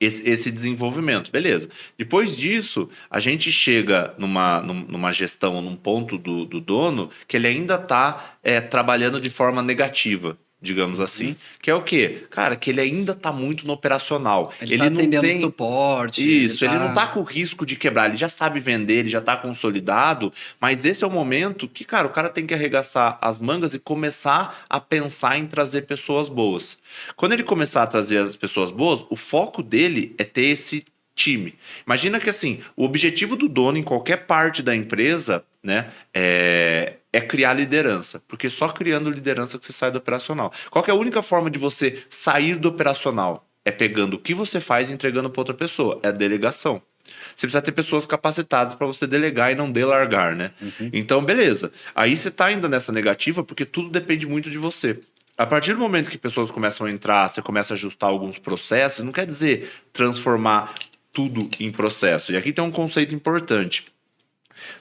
esse desenvolvimento. Beleza. Depois disso, a gente chega numa gestão, num ponto do dono, que ele ainda está trabalhando de forma negativa, digamos assim. Que é o quê? Cara, que ele ainda está muito no operacional. Ele tá não atendendo tem suporte. Isso, ele não tá com risco de quebrar, ele já sabe vender, ele já tá consolidado, mas esse é o momento que, cara, o cara tem que arregaçar as mangas e começar a pensar em trazer pessoas boas. Quando ele começar a trazer as pessoas boas, o foco dele é ter esse time. Imagina que, assim, o objetivo do dono em qualquer parte da empresa, né, é criar liderança, porque só criando liderança que você sai do operacional. Qual que é a única forma de você sair do operacional? É pegando o que você faz e entregando para outra pessoa. É a delegação. Você precisa ter pessoas capacitadas para você delegar e não delargar, né? Então, beleza. Aí você está ainda nessa negativa porque tudo depende muito de você. A partir do momento que pessoas começam a entrar, você começa a ajustar alguns processos, não quer dizer transformar tudo em processo. E aqui tem um conceito importante.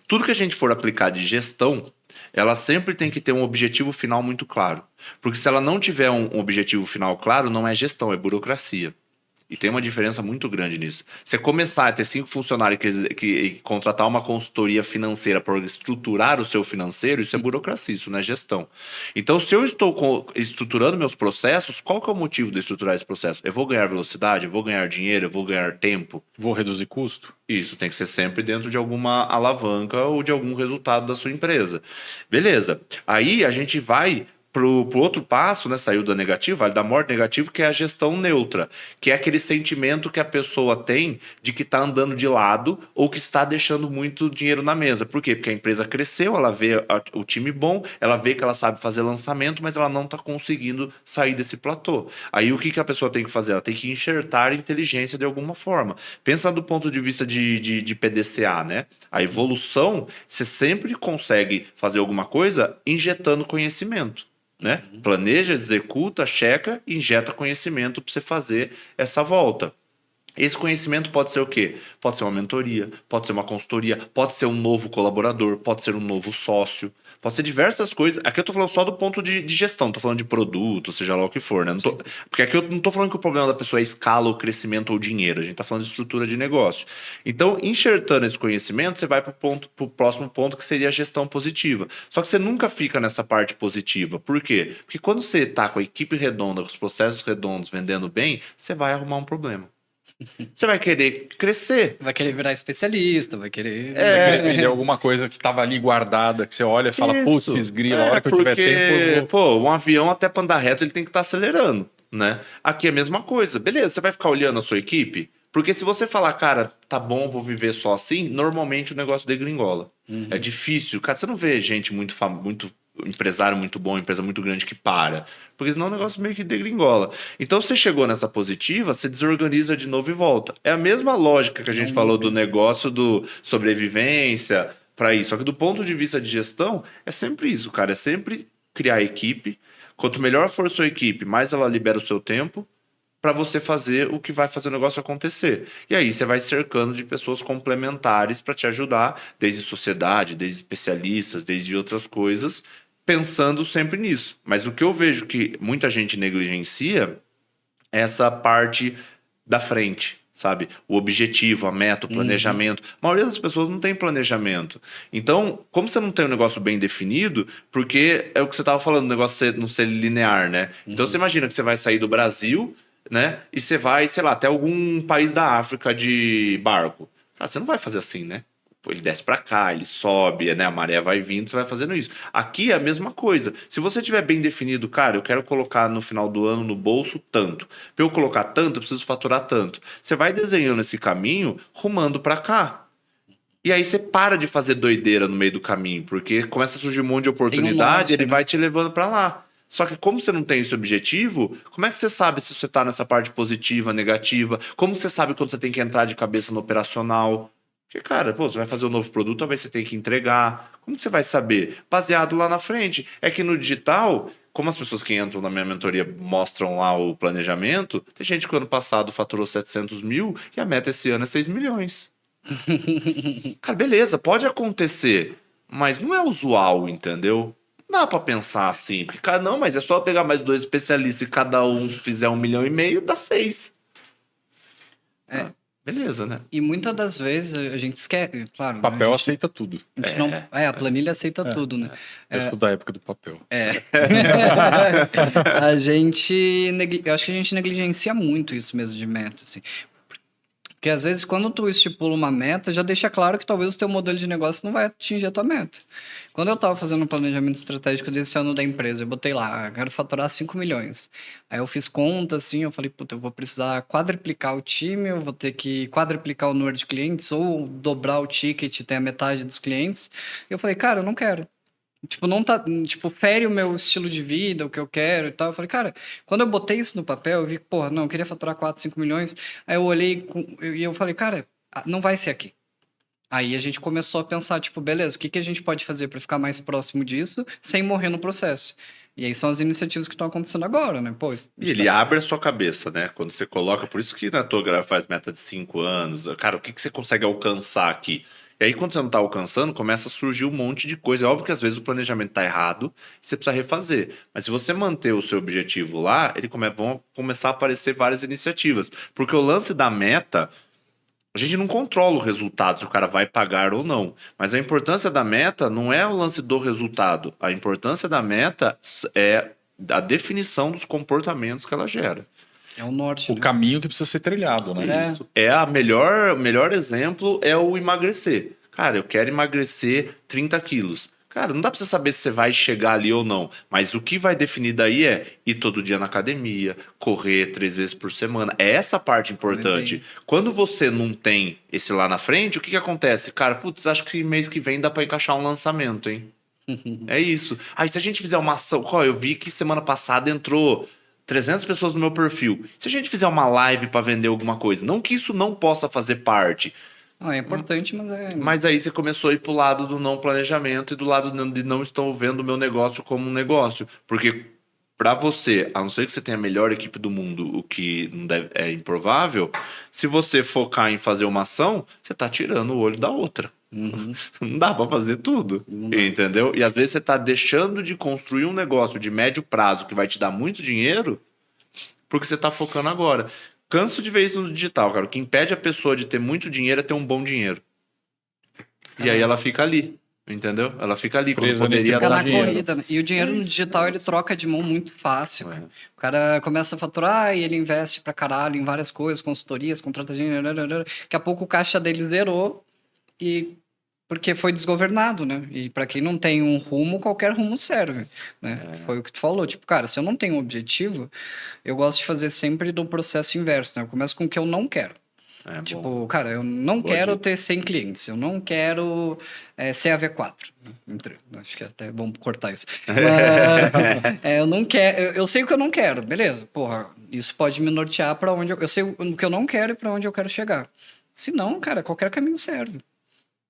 Tudo que a gente for aplicar de gestão, ela sempre tem que ter um objetivo final muito claro. Porque se ela não tiver um objetivo final claro, não é gestão, é burocracia. E tem uma diferença muito grande nisso. Você começar a ter 5 funcionários que contratar uma consultoria financeira para estruturar o seu financeiro, isso é burocracia, isso não é gestão. Então, se eu estou estruturando meus processos, qual que é o motivo de estruturar esse processo? Eu vou ganhar velocidade, eu vou ganhar dinheiro, eu vou ganhar tempo? Vou reduzir custo? Isso, tem que ser sempre dentro de alguma alavanca ou de algum resultado da sua empresa. Beleza. Aí a gente vai pro outro passo, né? Saiu da negativa, Vale da Morte negativo, que é a gestão neutra, que é aquele sentimento que a pessoa tem de que está andando de lado ou que está deixando muito dinheiro na mesa. Por quê? Porque a empresa cresceu, ela vê o time bom, ela vê que ela sabe fazer lançamento, mas ela não está conseguindo sair desse platô. Aí o que a pessoa tem que fazer? Ela tem que enxertar inteligência de alguma forma. Pensa do ponto de vista de PDCA, né? A evolução, você sempre consegue fazer alguma coisa injetando conhecimento. Né? Planeja, executa, checa e injeta conhecimento para você fazer essa volta. Esse conhecimento pode ser o quê? Pode ser uma mentoria, pode ser uma consultoria, pode ser um novo colaborador, pode ser um novo sócio, pode ser diversas coisas. Aqui eu tô falando só do ponto de gestão, tô falando de produto, seja lá o que for, né? Porque aqui eu não tô falando que o problema da pessoa é escala, ou crescimento ou dinheiro, a gente tá falando de estrutura de negócio. Então, enxertando esse conhecimento, você vai pro próximo ponto, que seria a gestão positiva. Só que você nunca fica nessa parte positiva. Por quê? Porque quando você tá com a equipe redonda, com os processos redondos, vendendo bem, você vai arrumar um problema. Você vai querer crescer. Vai querer virar especialista, vai querer... Vai querer vender alguma coisa que estava ali guardada, que você olha e fala, putz, grila, a hora que eu tiver tempo... Pô, um avião até para andar reto, ele tem que estar acelerando, né? Aqui é a mesma coisa. Beleza, você vai ficar olhando a sua equipe? Porque se você falar, cara, tá bom, vou viver só assim, normalmente o negócio degringola. É difícil. Cara, você não vê gente muito empresário muito bom, empresa muito grande que para. Porque senão o negócio meio que degringola. Então, você chegou nessa positiva, você desorganiza de novo e volta. É a mesma lógica que a gente falou do negócio do sobrevivência para isso. Só que do ponto de vista de gestão, é sempre isso, cara. É sempre criar equipe. Quanto melhor for a sua equipe, mais ela libera o seu tempo para você fazer o que vai fazer o negócio acontecer. E aí você vai cercando de pessoas complementares para te ajudar, desde sociedade, desde especialistas, desde outras coisas, pensando sempre nisso. Mas o que eu vejo que muita gente negligencia é essa parte da frente, sabe? O objetivo, a meta, o planejamento. A maioria das pessoas não tem planejamento. Então, como você não tem um negócio bem definido, porque é o que você estava falando, o negócio não ser linear, né? Então, você imagina que você vai sair do Brasil, né? E você vai, sei lá, até algum país da África de barco. Cara, você não vai fazer assim, né? Ele desce para cá, ele sobe, né? A maré vai vindo, você vai fazendo isso. Aqui é a mesma coisa. Se você tiver bem definido, cara, eu quero colocar no final do ano no bolso tanto. Para eu colocar tanto, eu preciso faturar tanto. Você vai desenhando esse caminho, rumando para cá. E aí você para de fazer doideira no meio do caminho, porque começa a surgir um monte de oportunidade, ele vai te levando para lá. Só que como você não tem esse objetivo, como é que você sabe se você está nessa parte positiva, negativa? Como você sabe quando você tem que entrar de cabeça no operacional? Porque, cara, pô, você vai fazer um novo produto, talvez você tenha que entregar. Como que você vai saber? Baseado lá na frente. É que no digital, como as pessoas que entram na minha mentoria mostram lá o planejamento, tem gente que o ano passado faturou 700 mil e a meta esse ano é 6 milhões. Cara, beleza, pode acontecer, mas não é usual, entendeu? Não dá pra pensar assim, porque, cara, não, mas é só pegar mais 2 especialistas e cada um fizer 1,5 milhão, dá 6. Beleza, né? E muitas das vezes a gente esquece, claro. O papel né? aceita tudo. A planilha aceita tudo, né? Eu sou da época do papel. Eu acho que a gente negligencia muito isso mesmo de meta, assim. Porque às vezes quando tu estipula uma meta, já deixa claro que talvez o teu modelo de negócio não vai atingir a tua meta. Quando eu estava fazendo um planejamento estratégico desse ano da empresa, eu botei lá, quero faturar 5 milhões. Aí eu fiz conta, assim, eu falei, puta, eu vou precisar quadriplicar o time, eu vou ter que quadriplicar o número de clientes, ou dobrar o ticket e ter a metade dos clientes. E eu falei, cara, eu não quero. Tipo, não tá, tipo, fere o meu estilo de vida, o que eu quero e tal. Eu falei, cara, quando eu botei isso no papel, eu vi que, porra, não, eu queria faturar 4, 5 milhões. Aí eu olhei e eu falei, cara, não vai ser aqui. Aí a gente começou a pensar, tipo, beleza, o que a gente pode fazer para ficar mais próximo disso, sem morrer no processo? E aí são as iniciativas que estão acontecendo agora, né? Pô, e ele abre a sua cabeça, né? Quando você coloca, por isso que na tua grava faz meta de 5 anos. Cara, o que você consegue alcançar aqui? E aí, quando você não está alcançando, começa a surgir um monte de coisa. É óbvio que às vezes o planejamento está errado e você precisa refazer. Mas se você manter o seu objetivo lá, vão começar a aparecer várias iniciativas. Porque o lance da meta, a gente não controla o resultado, se o cara vai pagar ou não. Mas a importância da meta não é o lance do resultado. A importância da meta é a definição dos comportamentos que ela gera. É o norte. O caminho que precisa ser trilhado, né? O melhor exemplo é o emagrecer. Cara, eu quero emagrecer 30 quilos. Cara, não dá pra você saber se você vai chegar ali ou não. Mas o que vai definir daí é ir todo dia na academia, correr 3 vezes por semana. É essa parte importante. Quando você não tem esse lá na frente, o que acontece? Cara, putz, acho que mês que vem dá pra encaixar um lançamento, hein? É isso. Aí se a gente fizer uma ação... Eu vi que semana passada entrou 300 pessoas no meu perfil. Se a gente fizer uma live pra vender alguma coisa, não que isso não possa fazer parte... Não, é importante, mas é... Mas aí você começou a ir pro lado do não planejamento e do lado de não estou vendo o meu negócio como um negócio. Porque para você, a não ser que você tenha a melhor equipe do mundo, o que não é improvável, se você focar em fazer uma ação, você tá tirando o olho da outra. Não dá para fazer tudo, entendeu? E às vezes você tá deixando de construir um negócio de médio prazo que vai te dar muito dinheiro porque você tá focando agora. Canso de ver isso no digital, cara. O que impede a pessoa de ter muito dinheiro é ter um bom dinheiro. E aí ela fica ali, entendeu? Ela fica ali, quando Presa poderia Fica dar na dinheiro. corrida, né? E o dinheiro no digital, ele troca de mão muito fácil. Cara. O cara começa a faturar e ele investe pra caralho em várias coisas, consultorias, contrata gente... Daqui a pouco o caixa dele zerou e... Porque foi desgovernado, né? E para quem não tem um rumo, qualquer rumo serve, né? Foi o que tu falou. Tipo, cara, se eu não tenho um objetivo, eu gosto de fazer sempre do processo inverso, né? Eu começo com o que eu não quero. Tipo, Bom. cara, eu não Boa quero dica. ter 100 clientes, eu não quero ser AV4. Acho que é até bom cortar isso. Mas, eu não quero, eu sei o que eu não quero, beleza. Porra, isso pode me nortear para onde eu sei o que eu não quero e para onde eu quero chegar. Se não, cara, qualquer caminho serve.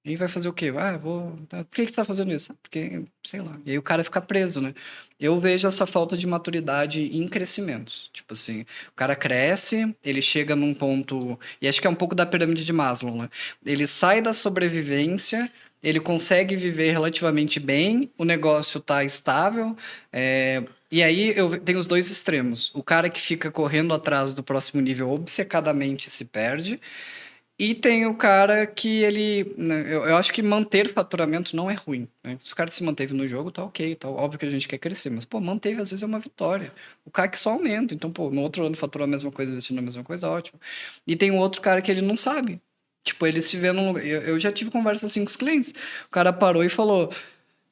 E vai fazer o quê? Por que você tá fazendo isso? Porque, sei lá. E aí o cara fica preso, né? Eu vejo essa falta de maturidade em crescimentos. Tipo assim, o cara cresce, ele chega num ponto... E acho que é um pouco da pirâmide de Maslow, né? Ele sai da sobrevivência, ele consegue viver relativamente bem, o negócio tá estável, e aí eu tenho os dois extremos. O cara que fica correndo atrás do próximo nível obcecadamente se perde, e tem o cara que ele... né, eu acho que manter faturamento não é ruim, né? Se o cara se manteve no jogo, tá ok, tá óbvio que a gente quer crescer, mas, pô, manteve às vezes é uma vitória. O CAC só aumenta, então, pô, no outro ano faturou a mesma coisa, investindo a mesma coisa, ótimo. E tem um outro cara que ele não sabe. Tipo, ele se vê num lugar... Eu já tive conversa assim com os clientes. O cara parou e falou,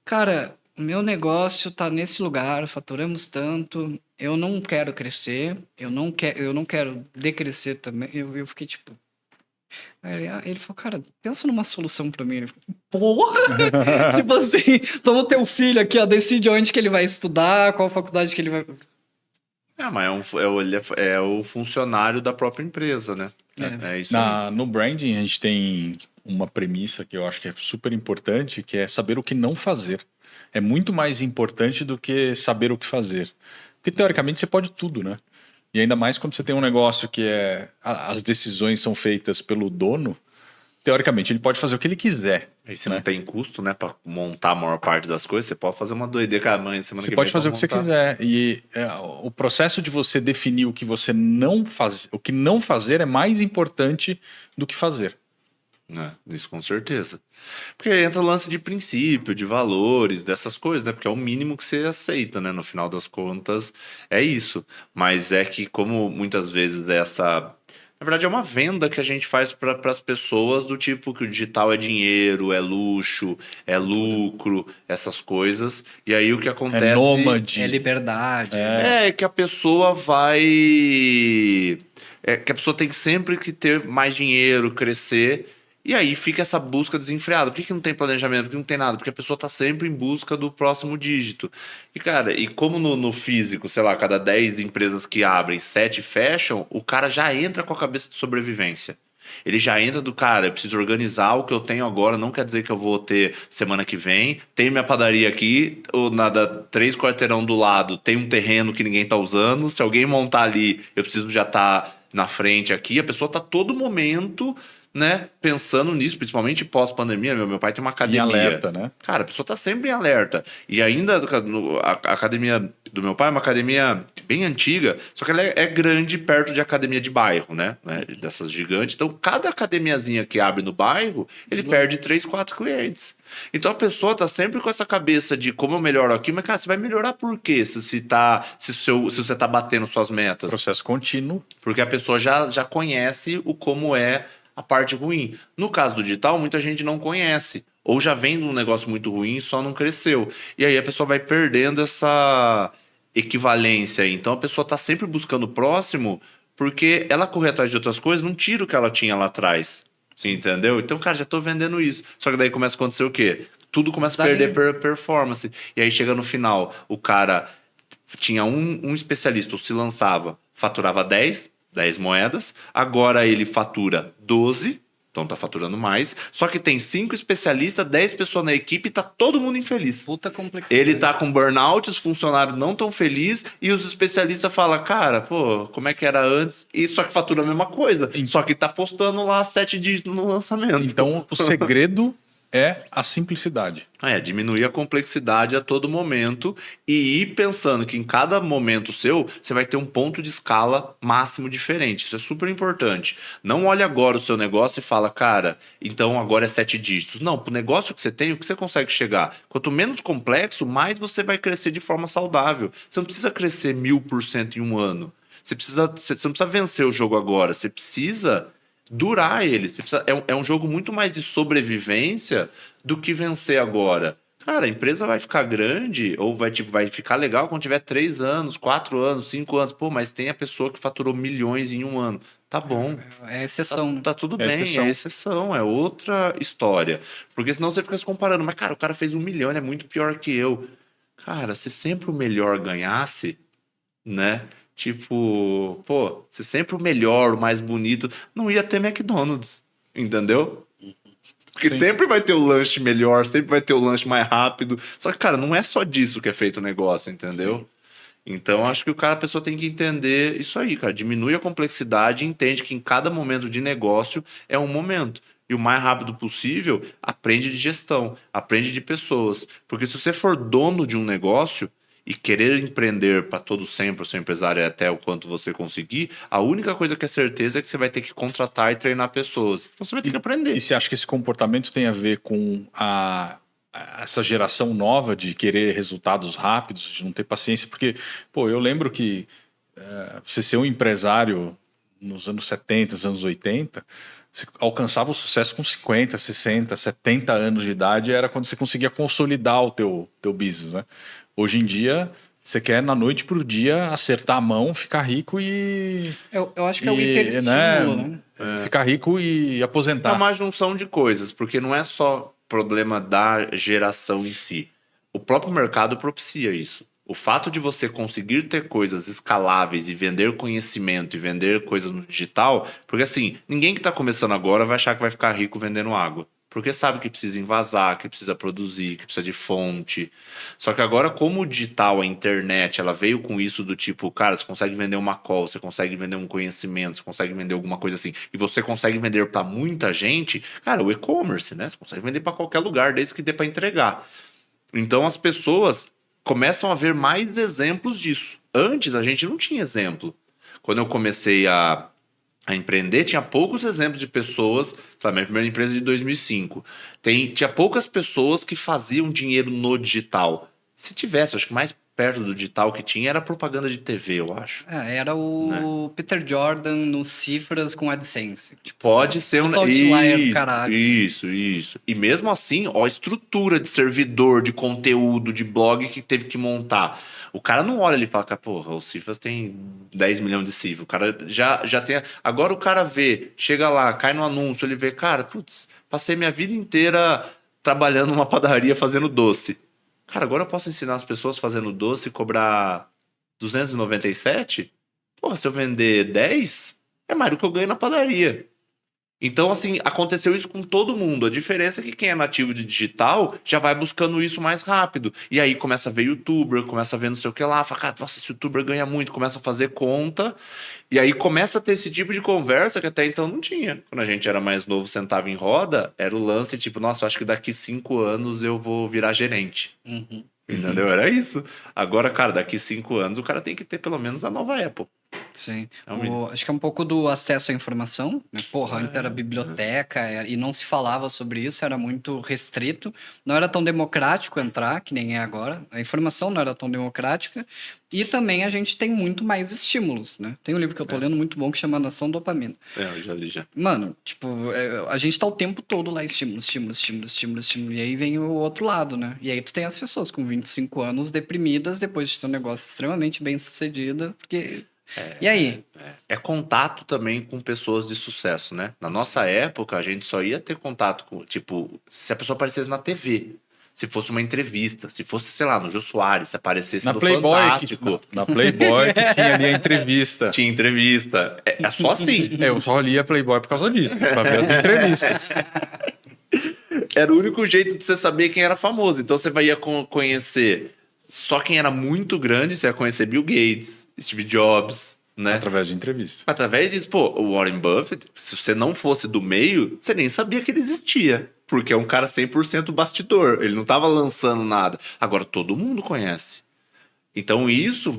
cara, o meu negócio tá nesse lugar, faturamos tanto, eu não quero crescer, eu não quero decrescer também. Eu fiquei tipo... Aí ele falou, cara, pensa numa solução pra mim. Ele falou, porra! Tipo assim, toma o teu filho aqui, ó, decide onde que ele vai estudar, qual faculdade que ele vai... Mas ele é o funcionário da própria empresa, né? É isso aí. No branding, a gente tem uma premissa que eu acho que é super importante, que é saber o que não fazer. É muito mais importante do que saber o que fazer. Porque, teoricamente, você pode tudo, né? E ainda mais quando você tem um negócio que as decisões são feitas pelo dono, teoricamente, ele pode fazer o que ele quiser. Aí você não tem custo, né, pra montar a maior parte das coisas, você pode fazer uma doideira com a mãe semana que vem. Você pode fazer o que você quiser. E o processo de você definir o que você não faz, o que não fazer é mais importante do que fazer. Isso com certeza. Porque entra o lance de princípio, de valores, dessas coisas, né? Porque é o mínimo que você aceita, né? No final das contas, é isso. Mas é que, como muitas vezes na verdade, é uma venda que a gente faz para as pessoas do tipo que o digital é dinheiro, é luxo, é lucro, essas coisas. E aí o que acontece... É nômade. É liberdade. É que a pessoa vai... que a pessoa tem sempre que ter mais dinheiro, crescer... E aí fica essa busca desenfreada. Por que não tem planejamento? Por que não tem nada? Porque a pessoa está sempre em busca do próximo dígito. E, cara, como no físico, sei lá, cada 10 empresas que abrem, 7 fecham, o cara já entra com a cabeça de sobrevivência. Ele já entra do, cara, eu preciso organizar o que eu tenho agora, não quer dizer que eu vou ter semana que vem. Tem minha padaria aqui, nada 3 quarteirão do lado, tem um terreno que ninguém tá usando. Se alguém montar ali, eu preciso já estar na frente aqui. A pessoa tá todo momento... né, pensando nisso, principalmente pós-pandemia. Meu pai tem uma academia. Em alerta, né? Cara, a pessoa tá sempre em alerta. E ainda a academia do meu pai é uma academia bem antiga, só que ela é grande perto de academia de bairro, né? Dessas gigantes. Então, cada academiazinha que abre no bairro, ele perde 3, 4 clientes. Então a pessoa tá sempre com essa cabeça de como eu melhoro aqui, mas, cara, você vai melhorar por quê? Se você tá batendo suas metas. Processo contínuo. Porque a pessoa já conhece como é a parte ruim. No caso do digital, muita gente não conhece. ou já vem de um negócio muito ruim e só não cresceu. E aí a pessoa vai perdendo essa equivalência. Então a pessoa está sempre buscando o próximo porque ela correr atrás de outras coisas não tira o que ela tinha lá atrás. Entendeu? Então, cara, já tô vendendo isso. Só que daí começa a acontecer o quê? Tudo começa a perder performance. E aí chega no final, o cara tinha um especialista, ou se lançava, faturava 10 moedas, agora ele fatura 12, então tá faturando mais, só que tem 5 especialistas, 10 pessoas na equipe e tá todo mundo infeliz. Puta complexidade. Ele tá com burnout, os funcionários não tão felizes e os especialistas falam, cara, pô, como é que era antes? E só que fatura a mesma coisa, só que tá postando lá 7 dígitos no lançamento. Então, o segredo é a simplicidade. Diminuir a complexidade a todo momento e ir pensando que em cada momento seu, você vai ter um ponto de escala máximo diferente. Isso é super importante. Não olhe agora o seu negócio e fala, cara, então agora é 7 dígitos. Não, pro negócio que você tem, o que você consegue chegar? Quanto menos complexo, mais você vai crescer de forma saudável. Você não precisa crescer 1000% em um ano. Você não precisa vencer o jogo agora. Você precisa durar ele. É um jogo muito mais de sobrevivência do que vencer agora. Cara, a empresa vai ficar grande ou vai ficar legal quando tiver 3 anos, 4 anos, 5 anos. Pô, mas tem a pessoa que faturou milhões em um ano. Tá bom. É exceção. Tá tudo bem, é exceção, é outra história. Porque senão você fica se comparando. Mas, cara, o cara fez 1 milhão, é muito pior que eu. Cara, se sempre o melhor ganhasse, né? Tipo, pô, se sempre o melhor, o mais bonito, não ia ter McDonald's, entendeu? Porque sempre vai ter o lanche melhor, sempre vai ter o lanche mais rápido. Só que, cara, não é só disso que é feito o negócio, entendeu? Então, acho que a pessoa tem que entender isso aí, cara. Diminui a complexidade e entende que em cada momento de negócio é um momento. E o mais rápido possível, aprende de gestão, aprende de pessoas. Porque se você for dono de um negócio e querer empreender para todo sempre, o seu empresário é até o quanto você conseguir, a única coisa que é certeza é que você vai ter que contratar e treinar pessoas. Então você vai ter que aprender. E você acha que esse comportamento tem a ver com essa geração nova de querer resultados rápidos, de não ter paciência? Porque, pô, eu lembro que você ser um empresário nos anos 70, nos anos 80, você alcançava o sucesso com 50, 60, 70 anos de idade, era quando você conseguia consolidar o teu business, né? Hoje em dia, você quer, na noite pro dia, acertar a mão, ficar rico e... Eu acho que é o hiperestímulo, né? Ficar rico e aposentar. É uma junção de coisas, porque não é só problema da geração em si. O próprio mercado propicia isso. O fato de você conseguir ter coisas escaláveis e vender conhecimento e vender coisas no digital, porque assim, ninguém que está começando agora vai achar que vai ficar rico vendendo água. Porque sabe que precisa invasar, que precisa produzir, que precisa de fonte. Só que agora, como o digital, a internet, ela veio com isso do tipo, cara, você consegue vender uma call, você consegue vender um conhecimento, você consegue vender alguma coisa assim, e você consegue vender para muita gente, cara, o e-commerce, né? Você consegue vender para qualquer lugar, desde que dê para entregar. Então as pessoas começam a ver mais exemplos disso. Antes a gente não tinha exemplo. Quando eu comecei a empreender, tinha poucos exemplos de pessoas, sabe, minha primeira empresa é de 2005, tinha poucas pessoas que faziam dinheiro no digital. Se tivesse, acho que mais perto do digital que tinha era propaganda de TV, eu acho. Era o Peter Jordan no Cifras com AdSense. Tipo, pode ser um outlier, caralho. Isso. E mesmo assim, ó, a estrutura de servidor, de conteúdo, de blog que teve que montar. O cara não olha ali e fala, cara, porra, o Cifras tem 10 milhões de cifras. O cara já tem. Agora o cara vê, chega lá, cai no anúncio, ele vê, cara, putz, passei minha vida inteira trabalhando numa padaria fazendo doce. Cara, agora eu posso ensinar as pessoas fazendo doce e cobrar 297? Porra, se eu vender 10, é mais do que eu ganho na padaria. Então, assim, aconteceu isso com todo mundo. A diferença é que quem é nativo de digital já vai buscando isso mais rápido. E aí começa a ver youtuber, começa a ver não sei o que lá. Fala, cara, nossa, esse youtuber ganha muito. Começa a fazer conta. E aí começa a ter esse tipo de conversa que até então não tinha. Quando a gente era mais novo, sentava em roda, era o lance tipo, nossa, eu acho que daqui 5 anos eu vou virar gerente. Entendeu? Era isso. Agora, cara, daqui 5 anos o cara tem que ter pelo menos a nova Apple. Sim. Realmente. Acho que é um pouco do acesso à informação, né? Porra, antes era biblioteca e não se falava sobre isso, era muito restrito. Não era tão democrático entrar, que nem é agora. A informação não era tão democrática. E também a gente tem muito mais estímulos, né? Tem um livro que eu tô lendo muito bom que chama Nação Dopamina. Eu já li já. Mano, tipo, a gente tá o tempo todo lá, estímulo, estímulo, estímulo, estímulo, estímulo. E aí vem o outro lado, né? E aí tu tem as pessoas com 25 anos deprimidas depois de ter um negócio extremamente bem sucedido, porque... E aí? É contato também com pessoas de sucesso, né? Na nossa época, a gente só ia ter contato com, tipo, se a pessoa aparecesse na TV, se fosse uma entrevista, se fosse, sei lá, no Jô Soares, se aparecesse Na no Playboy, Fantástico, na Playboy que tinha ali a entrevista. tinha entrevista. É só assim. Eu só li a Playboy por causa disso, pra ver as entrevistas. Era o único jeito de você saber quem era famoso. Então você ia conhecer só quem era muito grande, você ia conhecer Bill Gates, Steve Jobs, né? Através de entrevista. Através disso, pô, o Warren Buffett, se você não fosse do meio, você nem sabia que ele existia. Porque é um cara 100% bastidor. Ele não tava lançando nada. Agora todo mundo conhece. Então isso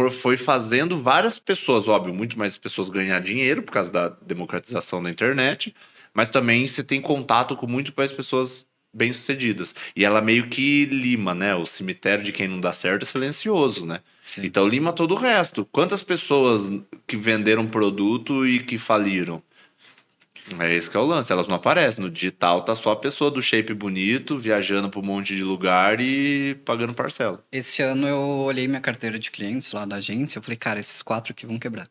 foi fazendo várias pessoas, óbvio, muito mais pessoas ganhar dinheiro por causa da democratização da internet, mas também você tem contato com muito mais pessoas bem-sucedidas. E ela meio que lima, né? O cemitério de quem não dá certo é silencioso, né? Sim. Então lima todo o resto. Quantas pessoas que venderam produto e que faliram? É esse que é o lance, elas não aparecem. No digital tá só a pessoa do shape bonito, viajando para um monte de lugar e pagando parcela. Esse ano eu olhei minha carteira de clientes lá da agência, eu falei, cara, esses 4 aqui vão quebrar.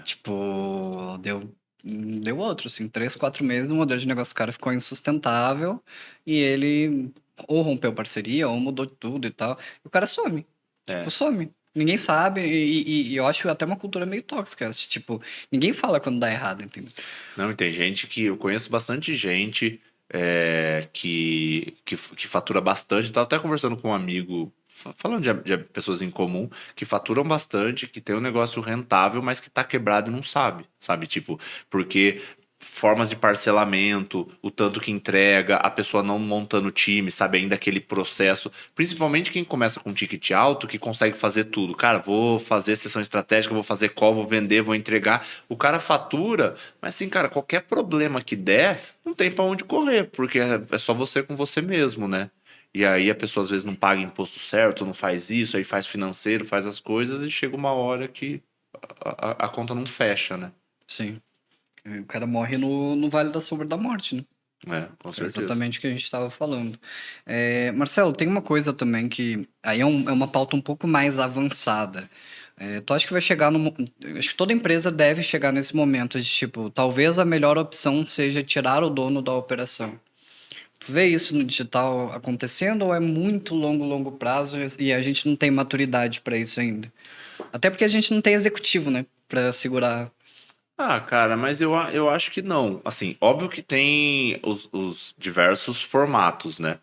Tipo, deu outro, assim, 3, 4 meses, o modelo de negócio do cara ficou insustentável e ele ou rompeu parceria ou mudou tudo e tal. E o cara some. Tipo, some. Ninguém sabe e eu acho até uma cultura meio tóxica. Tipo, ninguém fala quando dá errado, entendeu? Não, e tem gente que... Eu conheço bastante gente que fatura bastante. Tava até conversando com um amigo, falando de pessoas em comum, que faturam bastante, que tem um negócio rentável, mas que tá quebrado e não sabe. Sabe? Tipo, porque... formas de parcelamento, o tanto que entrega, a pessoa não montando time, sabe, ainda aquele processo, principalmente quem começa com ticket alto, que consegue fazer tudo. Cara, vou fazer sessão estratégica, vou fazer call, vou vender, vou entregar. O cara fatura, mas assim, cara, qualquer problema que der, não tem pra onde correr, porque é só você com você mesmo, né? E aí a pessoa às vezes não paga imposto certo, não faz isso, aí faz financeiro, faz as coisas e chega uma hora que a conta não fecha, né? Sim. O cara morre no Vale da Sombra da Morte, né? Com É certeza. exatamente o que a gente estava falando. Marcelo, tem uma coisa também que aí é uma pauta um pouco mais avançada. Tu acha que vai chegar no... Acho que toda empresa deve chegar nesse momento de, tipo, talvez a melhor opção seja tirar o dono da operação. Tu vê isso no digital acontecendo ou é muito longo prazo e a gente não tem maturidade para isso ainda? Até porque a gente não tem executivo, né? Para segurar... Ah, cara, mas eu acho que não. Assim, óbvio que tem os diversos formatos, né?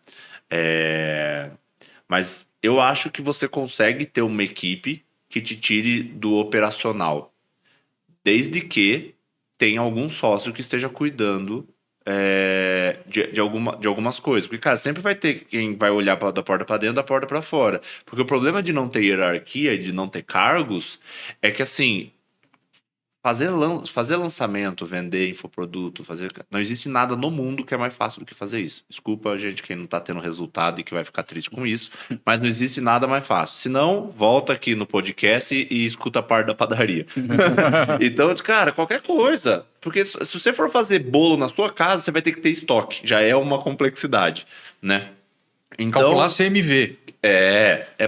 Mas eu acho que você consegue ter uma equipe que te tire do operacional, desde que tenha algum sócio que esteja cuidando de algumas coisas. Porque, cara, sempre vai ter quem vai olhar da porta para dentro, da porta para fora. Porque o problema de não ter hierarquia e de não ter cargos é que, assim... Fazer lançamento, vender infoproduto, não existe nada no mundo que é mais fácil do que fazer isso. Desculpa, gente, quem não tá tendo resultado e que vai ficar triste com isso, mas não existe nada mais fácil. Se não, volta aqui no podcast e escuta a parte da padaria. Então, cara, qualquer coisa. Porque se você for fazer bolo na sua casa, você vai ter que ter estoque. Já é uma complexidade, né? Então, Calcular CMV.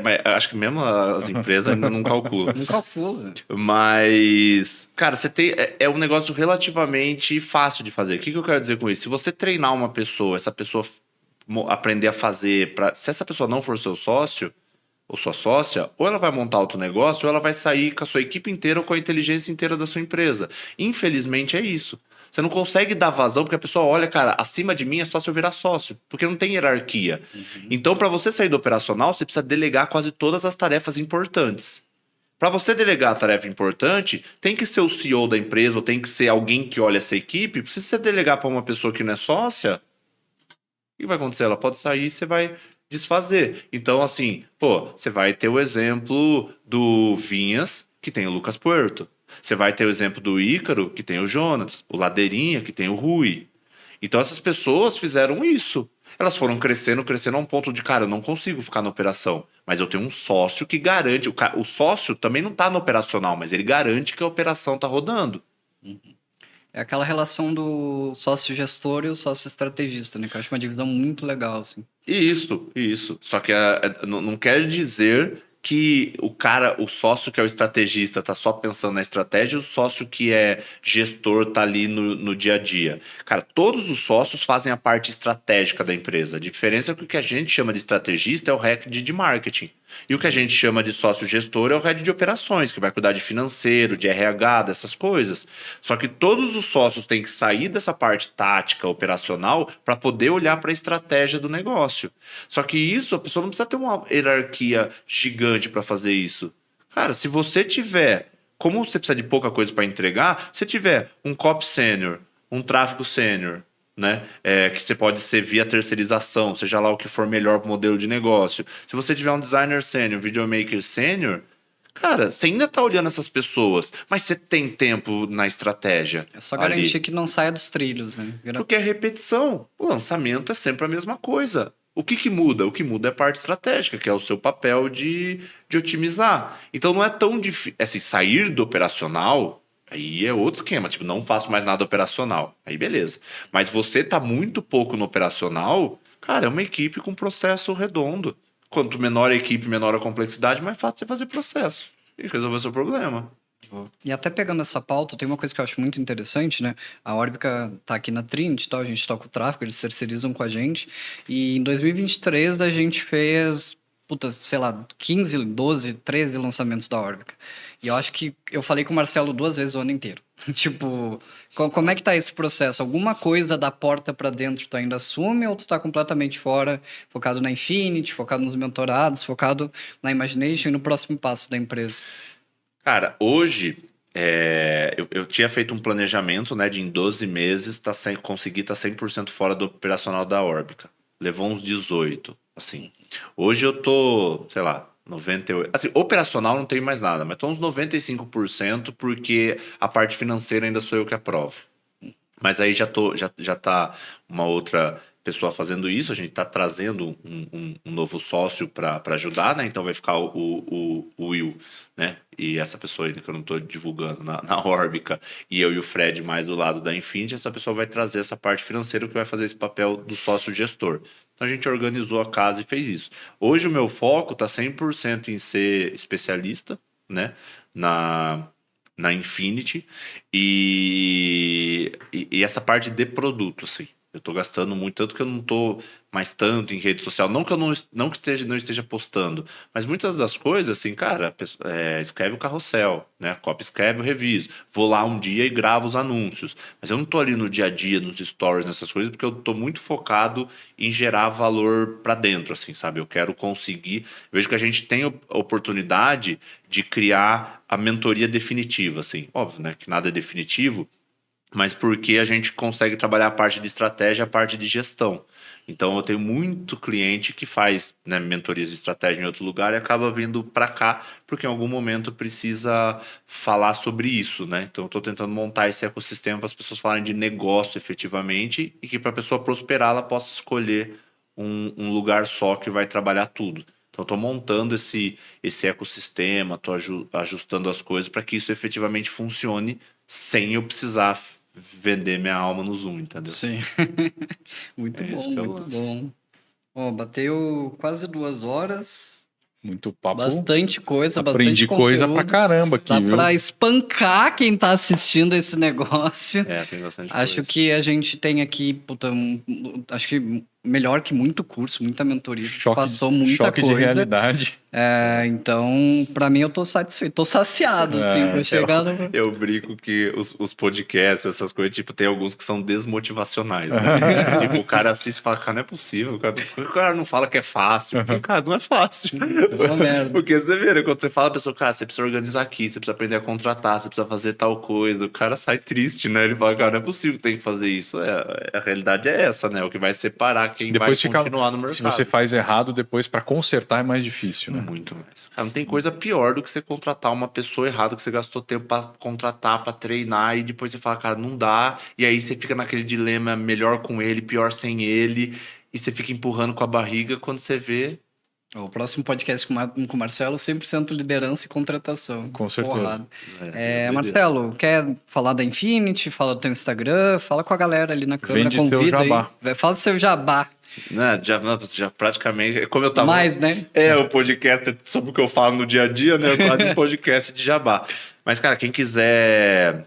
mas acho que mesmo as empresas ainda não calculam. Não calcula. Mas, cara, você tem. É um negócio relativamente fácil de fazer. O que eu quero dizer com isso? Se você treinar uma pessoa, essa pessoa aprender a fazer. Se essa pessoa não for seu sócio ou sua sócia, ou ela vai montar outro negócio, ou ela vai sair com a sua equipe inteira ou com a inteligência inteira da sua empresa. Infelizmente é isso. Você não consegue dar vazão porque a pessoa olha, cara, acima de mim é só se eu virar sócio, porque não tem hierarquia. Então, para você sair do operacional, você precisa delegar quase todas as tarefas importantes. Para você delegar a tarefa importante, tem que ser o CEO da empresa ou tem que ser alguém que olha essa equipe. Se você delegar para uma pessoa que não é sócia, o que vai acontecer? Ela pode sair e você vai desfazer. Então, assim, você vai ter o exemplo do Vinhas, que tem o Lucas Puerto. Você vai ter o exemplo do Ícaro, que tem o Jonas. O Ladeirinha, que tem o Rui. Então essas pessoas fizeram isso. Elas foram crescendo a um ponto de, cara, eu não consigo ficar na operação, mas eu tenho um sócio que garante. O sócio também não está no operacional, mas ele garante que a operação está rodando. É aquela relação do sócio-gestor e o sócio-estrategista, né? Que eu acho uma divisão muito legal, assim. Isso. Só que não quer dizer que o sócio que é o estrategista tá só pensando na estratégia e o sócio que é gestor tá ali no dia a dia. Cara, todos os sócios fazem a parte estratégica da empresa. A diferença é que o que a gente chama de estrategista é o head de marketing. E o que a gente chama de sócio-gestor é o head de operações, que vai cuidar de financeiro, de RH, dessas coisas. Só que todos os sócios têm que sair dessa parte tática, operacional, para poder olhar para a estratégia do negócio. Só que isso, a pessoa não precisa ter uma hierarquia gigante para fazer isso. Cara, se você tiver, como você precisa de pouca coisa para entregar, se tiver um copy sênior, um tráfego sênior, né? Que você pode ser via terceirização, seja lá o que for melhor para o modelo de negócio. Se você tiver um designer sênior, videomaker sênior, cara, você ainda está olhando essas pessoas, mas você tem tempo na estratégia. É só garantir que não saia dos trilhos, né? Porque é repetição. O lançamento é sempre a mesma coisa. O que muda? O que muda é a parte estratégica, que é o seu papel de otimizar. Então não é tão difícil. Assim, sair do operacional, aí é outro esquema. Tipo, não faço mais nada operacional. Aí beleza. Mas você tá muito pouco no operacional, cara, é uma equipe com processo redondo. Quanto menor a equipe, menor a complexidade, mais fácil você fazer processo e resolver o seu problema. E até pegando essa pauta, tem uma coisa que eu acho muito interessante, né? A Orbica tá aqui na Trinity, tal, a gente toca o tráfego, eles terceirizam com a gente. E em 2023 a gente fez, sei lá, 15, 12, 13 lançamentos da Orbica. E eu acho que eu falei com o Marcelo 2 vezes o ano inteiro. Tipo, como é que tá esse processo? Alguma coisa da porta para dentro tu ainda assume ou tu tá completamente fora, focado na Infinity, focado nos mentorados, focado na Imagination e no próximo passo da empresa? Cara, hoje eu tinha feito um planejamento, né, de em 12 meses conseguir estar 100% fora do operacional da Orbica. Levou uns 18, assim. Hoje eu tô, sei lá, 98%. Assim, operacional não tenho mais nada, mas tô uns 95% porque a parte financeira ainda sou eu que aprovo. Mas aí já tá uma outra pessoa fazendo isso, a gente está trazendo um novo sócio para ajudar, né? Então vai ficar o Will, né? E essa pessoa ainda que eu não estou divulgando na Orbica, e eu e o Fred mais do lado da Infinity, essa pessoa vai trazer essa parte financeira que vai fazer esse papel do sócio gestor. Então a gente organizou a casa e fez isso. Hoje o meu foco está 100% em ser especialista, né? Na Infinity e essa parte de produto, assim. Eu tô gastando muito, tanto que eu não tô mais tanto em rede social. Não que eu não esteja postando, mas muitas das coisas, assim, cara, escreve o carrossel, né? A copy escreve o reviso. Vou lá um dia e gravo os anúncios. Mas eu não tô ali no dia a dia, nos stories, nessas coisas, porque eu tô muito focado em gerar valor para dentro, assim, sabe? Eu quero conseguir. Vejo que a gente tem a oportunidade de criar a mentoria definitiva, assim. Óbvio, né? Que nada é definitivo, mas porque a gente consegue trabalhar a parte de estratégia e a parte de gestão. Então, eu tenho muito cliente que faz, né, mentorias de estratégia em outro lugar e acaba vindo para cá, porque em algum momento precisa falar sobre isso, né? Então, eu estou tentando montar esse ecossistema para as pessoas falarem de negócio efetivamente e que para a pessoa prosperar, ela possa escolher um lugar só que vai trabalhar tudo. Então, estou montando esse ecossistema, estou ajustando as coisas para que isso efetivamente funcione sem eu precisar vender minha alma no Zoom, entendeu? Sim. Muito bom, que eu muito gosto. bom. Ó, bateu quase 2 horas. Muito papo. Bastante coisa, Aprendi bastante coisa conteúdo. pra caramba aqui, Dá viu? pra espancar quem tá assistindo esse negócio. Tem bastante Acho coisa. que a gente tem aqui, acho que melhor que muito curso, muita mentoria. A gente passou muita choque coisa. de realidade. Então, pra mim, eu tô satisfeito, tô saciado, assim, pra chegar no... Eu brinco que os podcasts, essas coisas, tipo, tem alguns que são desmotivacionais, né? Tipo, o cara assiste e fala, cara, não é possível, cara, por que o cara não fala que é fácil? Porque, cara, não é fácil. É uma merda. Porque você vê, né, quando você fala, a pessoa, cara, você precisa organizar aqui, você precisa aprender a contratar, você precisa fazer tal coisa, o cara sai triste, né? Ele fala, cara, não é possível que tem que fazer isso. A realidade é essa, né? O que vai separar para quem Depois vai continuar no mercado. Se você faz errado, depois para consertar é mais difícil, né? Muito mais. Cara, não tem coisa pior do que você contratar uma pessoa errada que você gastou tempo para contratar, para treinar e depois você fala, cara, não dá. E aí você fica naquele dilema, melhor com ele, pior sem ele. E você fica empurrando com a barriga quando você vê. O próximo podcast com o Marcelo, 100% liderança e contratação. Com certeza. Porrada. doideira. Marcelo, quer falar da Infinity? Fala do teu Instagram? Fala com a galera ali na câmera, Vende teu convida jabá. aí. Fala do seu jabá. Né, já praticamente. Como eu tava. Mais, né? O podcast é sobre o que eu falo no dia a dia, né? Quase um podcast de jabá. Mas, cara, quem quiser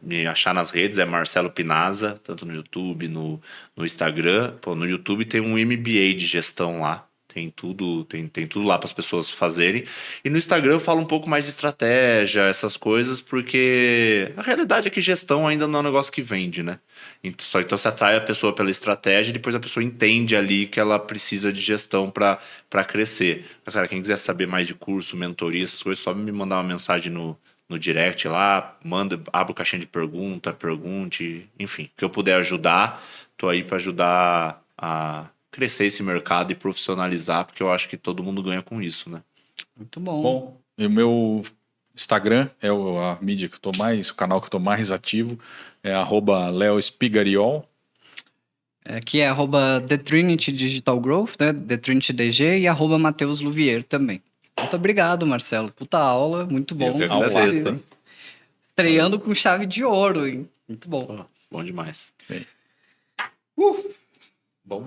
me achar nas redes é Marcelo Pinaza, tanto no YouTube, no Instagram. Pô, no YouTube tem um MBA de gestão lá. Tem tudo lá para as pessoas fazerem. E no Instagram eu falo um pouco mais de estratégia, essas coisas, porque a realidade é que gestão ainda não é um negócio que vende, né? Então você atrai a pessoa pela estratégia e depois a pessoa entende ali que ela precisa de gestão para crescer. Mas, cara, quem quiser saber mais de curso, mentoria, essas coisas, só me mandar uma mensagem no direct lá, abre o caixinha de pergunte, enfim, o que eu puder ajudar, tô aí para ajudar a crescer esse mercado e profissionalizar, porque eu acho que todo mundo ganha com isso, né? Muito bom. Bom, e o meu Instagram é a mídia que eu tô mais, o canal que eu tô mais ativo, é @leospigariol. Aqui é @The Trinity Digital Growth, né? The Trinity DG e @Matheus Louvier também. Muito obrigado, Marcelo. Puta aula, muito bom. Eu que agradeço. Aula. Estreando com chave de ouro, hein? Muito bom. Pô, bom demais. Bem.